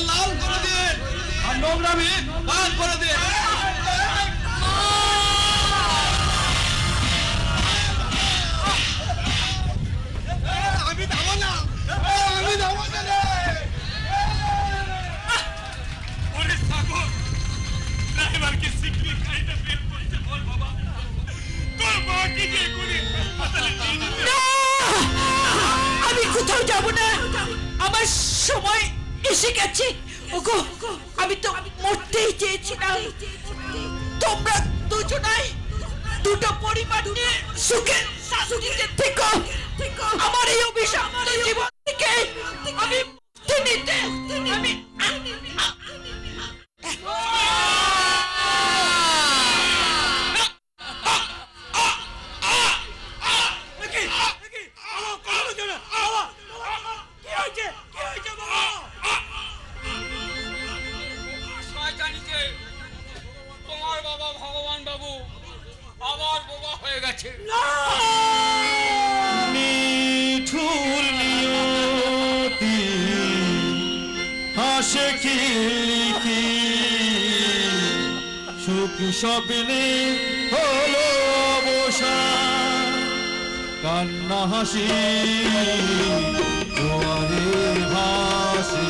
লাল করে দিন আর নোংরামি বাদ করে দিন। আমি যাবো না, আমি যাবো না রে। ওরে সাগর, ড্রাইভারকে সিকলি গাড়িটা বের করতে বল বাবা। তোর মাকে যে করে হাসপাতালে নিয়ে যেতে। আমি কোথাও যাব না, আমার সময় এসে গেছে। ওগো, আমি তো মরতেই চেয়েছিলাম। তোমরা দুজনাই দুটো পরিবার নিয়ে সুখে শান্তিতে থেকো। আমার এই অভিশপ্ত জীবন থেকে আমি মুক্তি নিতে আমি তোমার বাবা ভগবান বাবু আবার বোবা হয়ে গেছে। নিঠুর নিয়তি হাসে খিলিতি সুখ স্বপ্নে হলো অবসান, কান্না হাসি জোয়ারে ভাসে